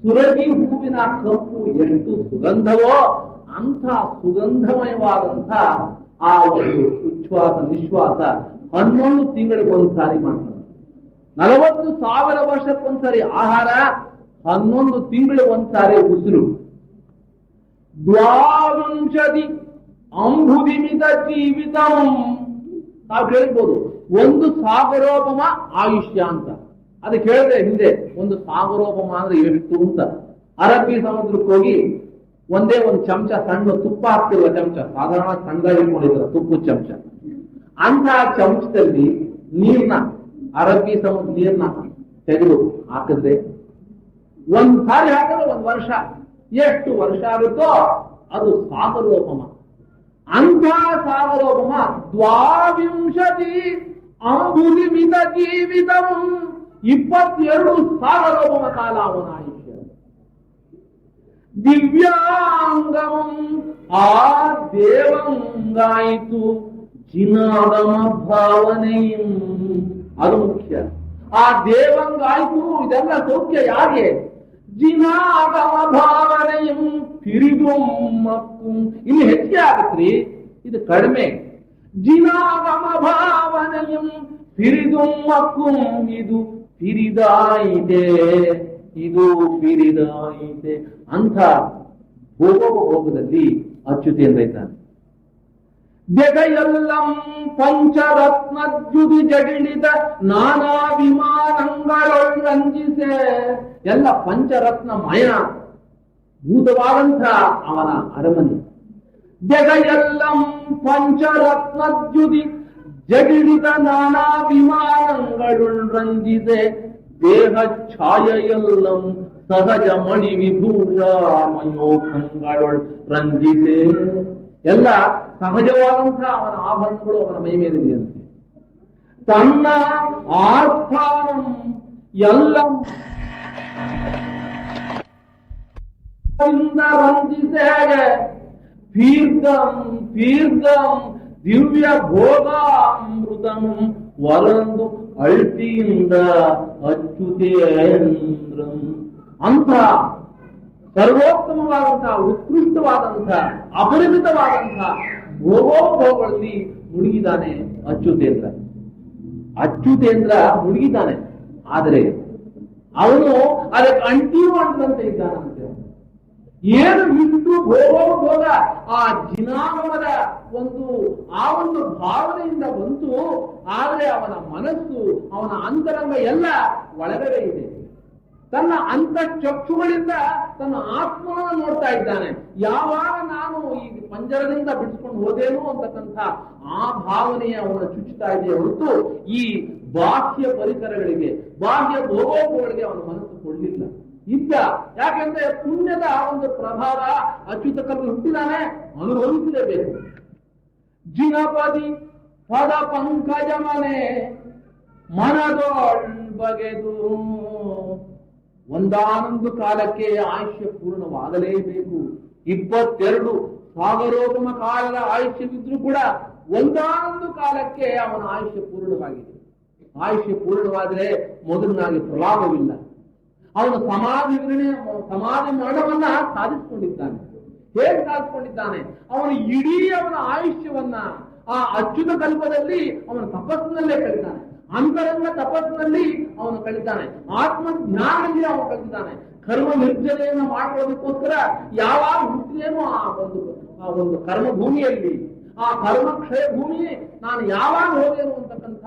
ಸುರಗಿ ಹೂವಿನ ಕಪ್ಪು ಎಷ್ಟು ಸುಗಂಧವೋ ಅಂಥ ಸುಗಂಧಮಯವಾದಂಥ ಆ ಒಂದು ಉಚ್ಛ್ವಾಸ ನಿಶ್ವಾಸ 11 ತಿಂಗಳಿಗೊಂದ್ಸಾರಿ ಮಾಡ್ತಾನೆ. 40,000 ವರ್ಷಕ್ಕೊಂದ್ಸಾರಿ ಆಹಾರ, 11 ತಿಂಗಳಿಗೊಂದ್ಸಾರಿ ಉಸಿರು. ದ್ವಾವಿಂಶತಿ ಅಂಬುದಿಮಿತ ಜೀವಿತಂ. ನಾವು ಕೇಳ್ಬೋದು 1 ಸಾಗರೋಪಮ ಆಯುಷ್ಯ ಅಂತ. ಅದಕ್ಕೆ ಹೇಳಿದ್ರೆ ಹಿಂದೆ 1 ಸಾಗರೋಪಮ ಅಂದ್ರೆ ಎಷ್ಟು ಅಂತ. ಅರಬ್ಬಿ ಸಮುದ್ರಕ್ಕೆ ಹೋಗಿ ಒಂದೇ ಒಂದು ಚಮಚ ಸಣ್ಣ ತುಪ್ಪ ಹಾಕ್ತಿರುವ ಚಮಚ, ಸಾಧಾರಣ ಸಣ್ಣದಾಗಿ ಇಟ್ಕೊಂಡಿದ್ರು ತುಪ್ಪದ ಚಮಚ, ಅಂತಹ ಚಮಚದಲ್ಲಿ ನೀರ್ನ ಅರಬ್ಬಿ ಸಮುದ್ರ ನೀರ್ನ ತೆಗೆದು ಹಾಕಿದ್ರೆ ಒಂದ್ಸಾರಿ ಹಾಕಿದ್ರೆ 1 ವರ್ಷ, ಎಷ್ಟು ವರ್ಷ ಆಗುತ್ತೋ ಅದು ಸಾಗರೋಪಮ. ಅಂಥ ಸಾಗರೋಪಮ ದ್ವಾವಿಂಶತಿ ಅಂಬುದಿ ಮಿತ ಜೀವಿತಂ, 22 ಸಾಗರೋಪಮ ಕಾಲ ಅವನ ಆಯುಷ್ಯ. ದಿವ್ಯಾಂಗಮಂ, ಆ ದೇವಂಗಾಯಿತು ಜಿನಾಗಮ ಭಾವನೆಯಂ, ಅದು ಮುಖ್ಯ. ಆ ದೇವಂಗಾಯ್ತು, ಇದೆಲ್ಲ ಸೌಖ್ಯ ಯಾಕೆ? ಜಿನಾಗಮ ಭಾವನೆಯಂ ಪಿರಿದು ಮಕ್ಕು. ಇಲ್ಲಿ ಹೆಚ್ಚಿಗೆ ಆಗುತ್ತ್ರಿ, ಇದು ಕಡಿಮೆ. ಜಿನಾಗಮ ಭಾವನೆಯಂ ಪಿರಿದು ಮಕ್ಕು, ಇದು ಪಿರಿದಾಯಿತೆ, ಇದು ಪಿರಿದಾಯಿತೆ ಅಂತ ಭೋಗದಲ್ಲಿ ಅಚ್ಯುತೇಂದ್ರ ಇದ್ದಾನೆ. ಜಗಯಲ್ಲಂ ಪಂಚರತ್ನದ್ಯುತಿ ಜಡಿಳಿದ ನಾನಾ ವಿಮಾನಗಳೊಳಂಜಿಸೆ. ಎಲ್ಲ ಪಂಚರತ್ನಮಯ ಭೂತವಾದಂಥ ಅವನ ಅರಮನೆ. ಜಗಯಲ್ಲಂ ಪಂಚರತ್ನದ್ಯುತಿ ಜಡಿಳಿದ ನಾನಾ ವಿಮಾನಗಳೊಳಂಜಿಸೆ. ದೇಹ ಛಾಯೆಯಲ್ಲಂ ಸಹಜ ಮಣಿ ವಿಭೂಷ ಮಯೋಖಂಗಳೊಳ್ ರಂಜಿಸೆ. ಎಲ್ಲ ಸಹಜವಾದಂತಹ ಅವನ ಆಭರಣಗಳು ಅವನ ಮೈ ಮೇಲಿದೆಯಂತೆ. ತನ್ನ ಆಸ್ಥಾನಂ ಎಲ್ಲ ರಂಜಿಸೆ. ಪೀರ್ಗಂ ಪೀರ್ಗಂ ದಿವ್ಯ ಭೋಗಾಮೃತಂ ವರಂದು ಅಳ್ತಿಯಿಂದ ಅಚ್ಯುತೇಂದ್ರಂ. ಅಂತ ಸರ್ವೋತ್ತಮವಾದಂತಹ ಉತ್ಕೃಷ್ಟವಾದಂತಹ ಅಪರಿಮಿತವಾದಂತಹ ಭೋಗೋಪಭೋಗಗಳಲ್ಲಿ ಮುಳುಗಿದಾನೆ ಅಚ್ಯುತೇಂದ್ರ. ಅಚ್ಯುತೇಂದ್ರ ಮುಳುಗಿದ್ದಾನೆ, ಆದರೆ ಅವನು ಅದಕ್ಕೆ ಅಂಟಿಯೂ ಅಂಟಂತೆ ಇದ್ದಾನಂತೆ. ಏನು ಇಷ್ಟು ಭೋಗೋಪಭೋಗ ಆ ಜಿನಾಮದ ಆ ಒಂದು ಭಾವನೆಯಿಂದ ಬಂತು, ಆದರೆ ಅವನ ಮನಸ್ಸು ಅವನ ಅಂತರಂಗ ಎಲ್ಲ ಒಳಗಡೆ ಇದೆ. ತನ್ನ ಅಂತಃಚಕ್ಷುಗಳಿಂದ ತನ್ನ ಆತ್ಮವನ್ನು ನೋಡ್ತಾ ಇದ್ದಾನೆ. ಯಾವಾಗ ನಾನು ಈ ಪಂಜರದಿಂದ ಬಿಡಿಸ್ಕೊಂಡು ಹೋದೇನೋ ಅಂತಕ್ಕಂಥ ಆ ಭಾವನೆಯ ಅವನ ಚುಚ್ಚುತ್ತಾ ಇದೆ ಹೊರತು ಈ ಬಾಹ್ಯ ಪರಿಕರಗಳಿಗೆ, ಬಾಹ್ಯ ಭೋಗೋಪಗಳಿಗೆ ಅವನ ಮನಸ್ಸು ಕೊಳ್ಳಿಲ್ಲ ಇದ್ದ. ಯಾಕೆಂದ್ರೆ ಪುಣ್ಯದ ಒಂದು ಪ್ರಭಾವ ಅಚ್ಯುತ ಕಲ್ಲು ಹುಟ್ಟಿದಾನೆ, ಅನುಭವಿಸಲೇಬೇಕು. ಜಿನಪದಿ ಪದ ಪಂಕಜ ಮನೆ ಮನದೊಳ್ ಬಗೆದು. ಒಂದಾನೊಂದು ಕಾಲಕ್ಕೆ ಆಯುಷ್ಯ ಪೂರ್ಣವಾಗಲೇಬೇಕು. 22 ಸಾಗರೋಪಮ ಕಾಲದ ಆಯುಷ್ಯವಿದ್ರೂ ಕೂಡ ಒಂದಾನೊಂದು ಕಾಲಕ್ಕೆ ಅವನ ಆಯುಷ್ಯ ಪೂರ್ಣವಾಗಿದೆ. ಆಯುಷ್ಯ ಪೂರ್ಣವಾದರೆ ಮೊದಲಿನಾಗಿ ಪ್ರಲಾಪವಿಲ್ಲ. ಅವನು ಸಮಾಧಿ ಮರಣವನ್ನ ಸಾಧಿಸಿಕೊಂಡಿದ್ದಾನೆ. ಹೇಗೆ ಸಾಧಿಸಿಕೊಂಡಿದ್ದಾನೆ? ಅವನು ಇಡೀ ಅವನ ಆಯುಷ್ಯವನ್ನ ಆ ಅಚ್ಯುತ ಕಲ್ಪದಲ್ಲಿ ಅವನ ತಪಸ್ಸಿನಲ್ಲೇ ಕಳಿತಾನೆ. ಅಂತರಂಗ ತಪಸ್ಸಿನಲ್ಲಿ ಅವನು ಕಲಿತಾನೆ. ಆತ್ಮಜ್ಞಾನದಲ್ಲಿ ಅವನು ಕಲಿತಾನೆ. ಕರ್ಮ ನಿರ್ಜನೆಯನ್ನು ಮಾಡ್ಕೊಳ್ಳೋದಕ್ಕೋಸ್ಕರ ಯಾವಾಗ ಹುಟ್ಟಿದೇನೋ ಆ ಒಂದು ಕರ್ಮ ಭೂಮಿಯಲ್ಲಿ, ಆ ಕರ್ಮ ಕ್ಷಯ ಭೂಮಿ ನಾನು ಯಾವಾಗ ಹೋದೇನು ಅಂತಕ್ಕಂಥ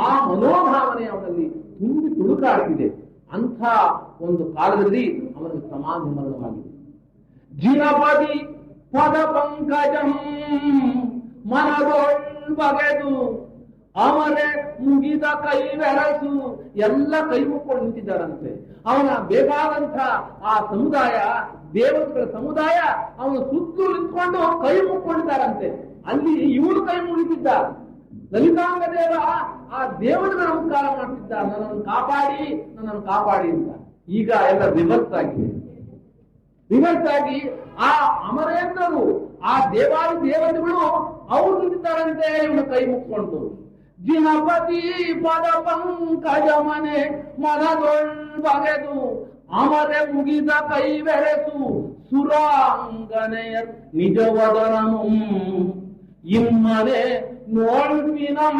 ಆ ಮನೋಭಾವನೆ ಅವನಲ್ಲಿ ತುಂಬಿ ತುಳುಕಾಡ್ತಿದೆ. ಅಂಥ ಒಂದು ಕಾಲದಲ್ಲಿ ಅವನಿಗೆ ಸಮಾಧಿ ಮರಣವಾಗಿದೆ. ಜಿನಪದಿ ಪದ ಪಂಕಜಂ ಮನದೊಳ್ ಬಗೆದು ಅವರೇ ಮುಗಿದ ಕೈವೆರಸು. ಎಲ್ಲ ಕೈ ಮುಕ್ಕೊಂಡು ನಿಂತಿದ್ದಾರಂತೆ. ಅವನ ಬೇಕಾದಂಥ ಆ ಸಮುದಾಯ, ದೇವತೆಗಳ ಸಮುದಾಯ ಅವನು ಸುತ್ತಲೂ ನಿಂತ್ಕೊಂಡು ಕೈ ಮುಕ್ಕೊಂಡಿದ್ದಾರಂತೆ. ಅಲ್ಲಿ ಇವನು ಕೈ ಮುಗಿದಿದ್ದ. ಲಲಿತಾಂಗ ದೇವ ಆ ದೇವರನ್ನ ನಮಸ್ಕಾರ ಮಾಡ್ತಿದ್ದ, ನನ್ನನ್ನು ಕಾಪಾಡಿ ಅಂತ. ಈಗ ಎಲ್ಲ ರಿವರ್ಸ್ ಆಗಿದೆ. ರಿವರ್ಸ್ ಆಗಿ ಆ ಅಮರೇಂದ್ರರು, ಆ ದೇವಾದಿ ದೇವತೆಗಳು ಅವ್ರು ನಿಂತಿದ್ದಾರಂತೆ ಇವನು ಕೈ ಮುಕ್ಕೊಂಡು. ಜಿನಪತಿ ಪದ ಪಂಕಜ ಮನೆ ಮನದೊಳ್ ಬಗೆದು ಅಮರೆ ಮುಗಿದ ಕೈ ಬೆಳೆಸು ಸುರಾಂಗನೆಯ ನಿಜವದನನು ಇಮ್ಮನೆ ನೋಡ್ಪಿನಂ.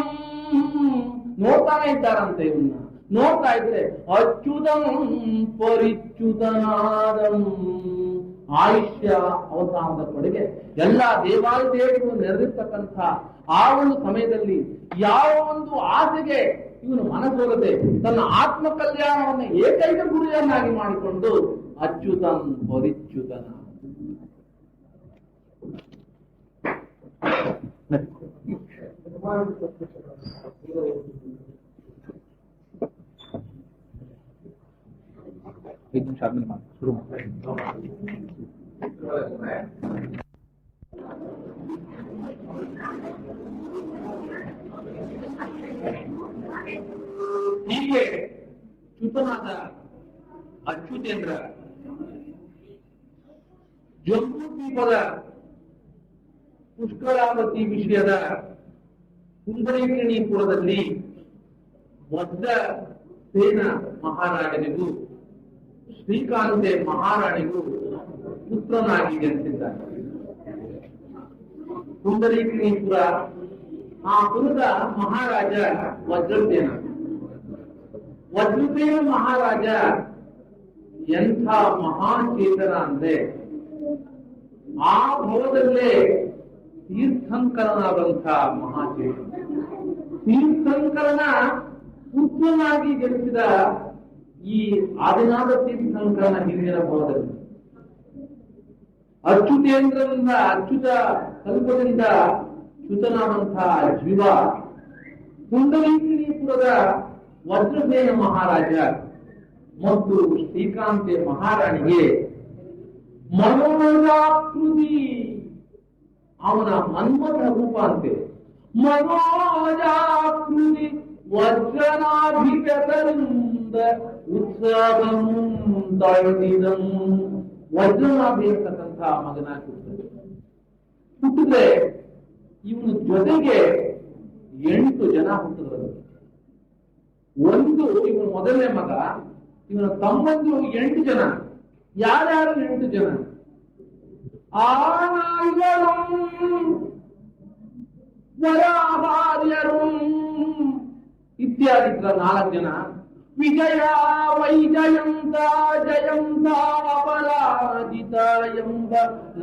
ನೋಡ್ತಾನೆ ಇದ್ದಾರಂತೆ ಇವನ್ನ. ನೋಡ್ತಾ ಇದ್ರೆ ಅಚ್ಯುತಂ ಪರಿಚ್ಯುತನಾದಂ. ಆಯುಷ್ಯ ಅವಸಾನದ ಕಡೆಗೆ ಎಲ್ಲ ದೇವಾಲಯಗಳು ನೆರೆದಿರ್ತಕ್ಕಂಥ ಆ ಒಂದು ಸಮಯದಲ್ಲಿ ಯಾವ ಒಂದು ಆಸೆಗೆ ಇವನು ಮನಸ್ಸೋಗದೆ ತನ್ನ ಆತ್ಮ ಕಲ್ಯಾಣವನ್ನು ಏಕೈಕ ಗುರಿಯನ್ನಾಗಿ ಮಾಡಿಕೊಂಡು ಅಚ್ಯುತಂ ಪರಿಚ್ಯುತನ. ಶುರು ಹೀಗೆ ಚ್ಯುತನಾದ ಅಚ್ಯುತೇಂದ್ರ ಜಂಬೂ ದ್ವೀಪದ ಪುಷ್ಕರಾವತಿ ವಿಷಯದ ಕುಂಬಳೇಕಿಣಿಪುರದಲ್ಲಿ ವಜ್ರ ಸೇನ ಮಹಾರಾಜನಿಗೂ ಶ್ರೀಕಾಂತೆ ಮಹಾರಾಣಿಗೂ ಪುತ್ರನಾಗಿ ಜನಿಸಿದ್ದಾನೆ. ಕುಂಬಳೇಕಿಣಿಪುರ, ಆ ಪುರದ ಮಹಾರಾಜ ವಜ್ರಸೇನ. ವಜ್ರಸೇನ ಮಹಾರಾಜ ಎಂಥ ಮಹಾಚೇತನ ಅಂದ್ರೆ ಆ ಭವದಲ್ಲೇ ತೀರ್ಥಂಕರನಾದಂಥ ಮಹಾಚೇತನ. ತೀರ್ಥಂಕರನ ಪುತ್ರನಾಗಿ ಜನಿಸಿದ ಈ ಆದಿನಾಥ ತೀರ್ಥಂಕರನ ಹಿಂದಿನ ಭವದಲ್ಲಿ ಅಚ್ಯುತೇಂದ್ರನಿಂದ, ಅಚ್ಯುತ ಕಲ್ಪದಿಂದ ಚ್ಯುತನಾದಂತಹ ಜೀವ ಕುಂಡಲೀಕಿಣಿಪುರದ ವಜ್ರಸೇನ ಮಹಾರಾಜ ಮತ್ತು ಶ್ರೀಕಾಂತೆ ಮಹಾರಾಣಿಗೆ ಮನೋಜಾಕೃತಿ, ಅವನ ಮನ್ಮಥ ರೂಪ ಅಂತೆ. ಮನೋಜಾಕೃತಿ ವಜ್ರನಾಭಿಗತರಿಂದ ಉತ್ಸಾಹಂ ವಜ್ರನಾಭಿ ಇರ್ತಕ್ಕಂಥ ಮಗನಾಗಿ ಹುಟ್ಟಿದ್ರೆ ಇವನು ಜೊತೆಗೆ 8 ಜನ ಹುಟ್ಟಿದ್ರು. ಒಂದು ಇವನು ಮೊದಲನೇ ಮಗ, ಇವನ ತಮ್ಮಂದು 8 ಜನ. ಯಾರ್ಯಾರು 8 ಜನ? ವರಾಹಾರ್ಯರು ಇತ್ಯಾದಿ 4 ಜನ. ವಿಜಯ ವೈಜಯಂತ ಜಯಂತ ಅಪರಾಜಿತ ಎಂಬ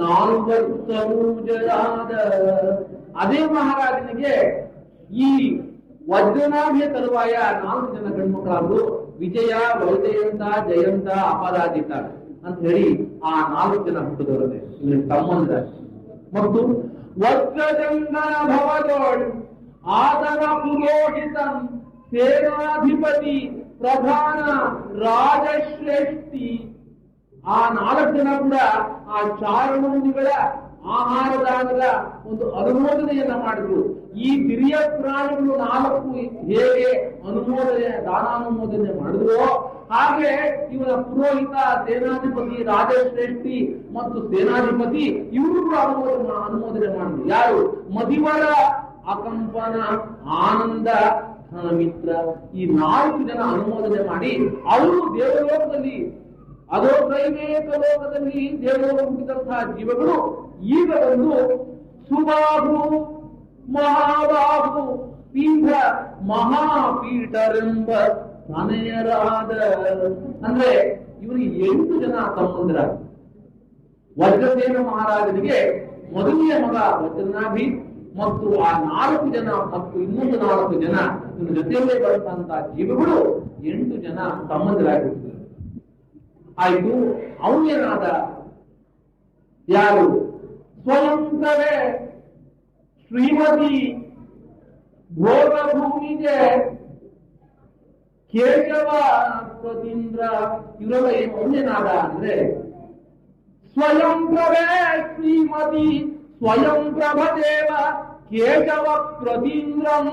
4 ಸರೋಜರಾದ. ಅದೇ ಮಹಾರಾಜನಿಗೆ ಈ ವಜ್ರನಾಭಿಯ ತರುವಾಯ 4 ಜನ ಗಂಡ್ಮಕ್ಕಳಾದ್ರು. ವಿಜಯ ವೈಜಯಂತ ಜಯಂತ ಅಪರಾಜಿತ ಅಂತ ಹೇಳಿ ಆ 4 ಜನ ಹುಟ್ಟಿದವರೇ ಇವನ ತಮ್ಮಂದ್ರ. ಮತ್ತು ವಜ್ರಜಂಗನ ಭವದೋಳ್ ಆದರ ಪುರೋಹಿತ ಸೇನಾಧಿಪತಿ ಪ್ರಧಾನ ರಾಜಶ್ರೇಷ್ಠಿ. ಆ 4 ಜನ ಕೂಡ ಆ ಚಾರಣಮುನಿಗಳ ಆಹಾರದಾನದ ಒಂದು ಅನುಮೋದನೆಯನ್ನ ಮಾಡಿದ್ರು. ಈ ಹಿರಿಯ ಪ್ರಾಣಿಗಳು 4 ಹೇಗೆ ದಾನಾನುಮೋದನೆ ಮಾಡಿದ್ರು, ಹಾಗೆ ಇವನ ಪುರೋಹಿತ, ಸೇನಾಧಿಪತಿ, ರಾಜಶ್ರೇಷ್ಠಿ ಮತ್ತು ಸೇನಾಧಿಪತಿ ಇವರು ಕೂಡ ಅನುಮೋದನೆ ಮಾಡಿದ್ರು. ಯಾರು? ಮದಿವರ, ಅಕಂಪನ, ಆನಂದ, ಧನಮಿತ್ರ. ಈ 4 ಜನ ಅನುಮೋದನೆ ಮಾಡಿ ಅವರು ದೇವಲೋಕದಲ್ಲಿ, ಅದೋ ದೈವೇಕ ಲೋಕದಲ್ಲಿ ದೇವಲೋಕ ಹುಟ್ಟಿದಂತಹ ಜೀವಗಳು ಈಗ ಒಂದು ಸುಬಾಹು, ಮಹಾಬಾಹು, ಪೀಠ, ಮಹಾಪೀಠರೆಂಬ ತನೆಯರಾದ. ಅಂದ್ರೆ ಇವರಿಗೆ 8 ಜನ ತಮ್ಮಂದಿರ. ವಜ್ರಸೇನ ಮಹಾರಾಜನಿಗೆ ಮೊದಲನೆಯ ಮಗ ವಜ್ರನಾಭಿ ಮತ್ತು ಆ 4 ಜನ ಮತ್ತು ಇನ್ನೊಂದು 4 ಜನ ಇವ್ರ ಜೊತೆಯಲ್ಲೇ ಬರುತ್ತಂತಹ ಜೀವಗಳು 8 ಜನ ತಮ್ಮಂದಿರಾಗಿರ್ತಾರೆ. ಆಯ್ತು, ಅವನೇನಾದ? ಯಾರು? ಸ್ವಯಂಕವೇ ಶ್ರೀಮತಿ ಭೋಗಭೂಮಿಗೆ ಕೇಶವ ಪತೀಂದ್ರ. ಇವರೆಲ್ಲ ಅವನೇನಾದ ಅಂದ್ರೆ ಸ್ವಯಂಪ್ರಭೇ ಶ್ರೀಮತಿ ಸ್ವಯಂ ಪ್ರಭದೇವ ಕೇಶವ ಪ್ರತೀಂದ್ರಂ,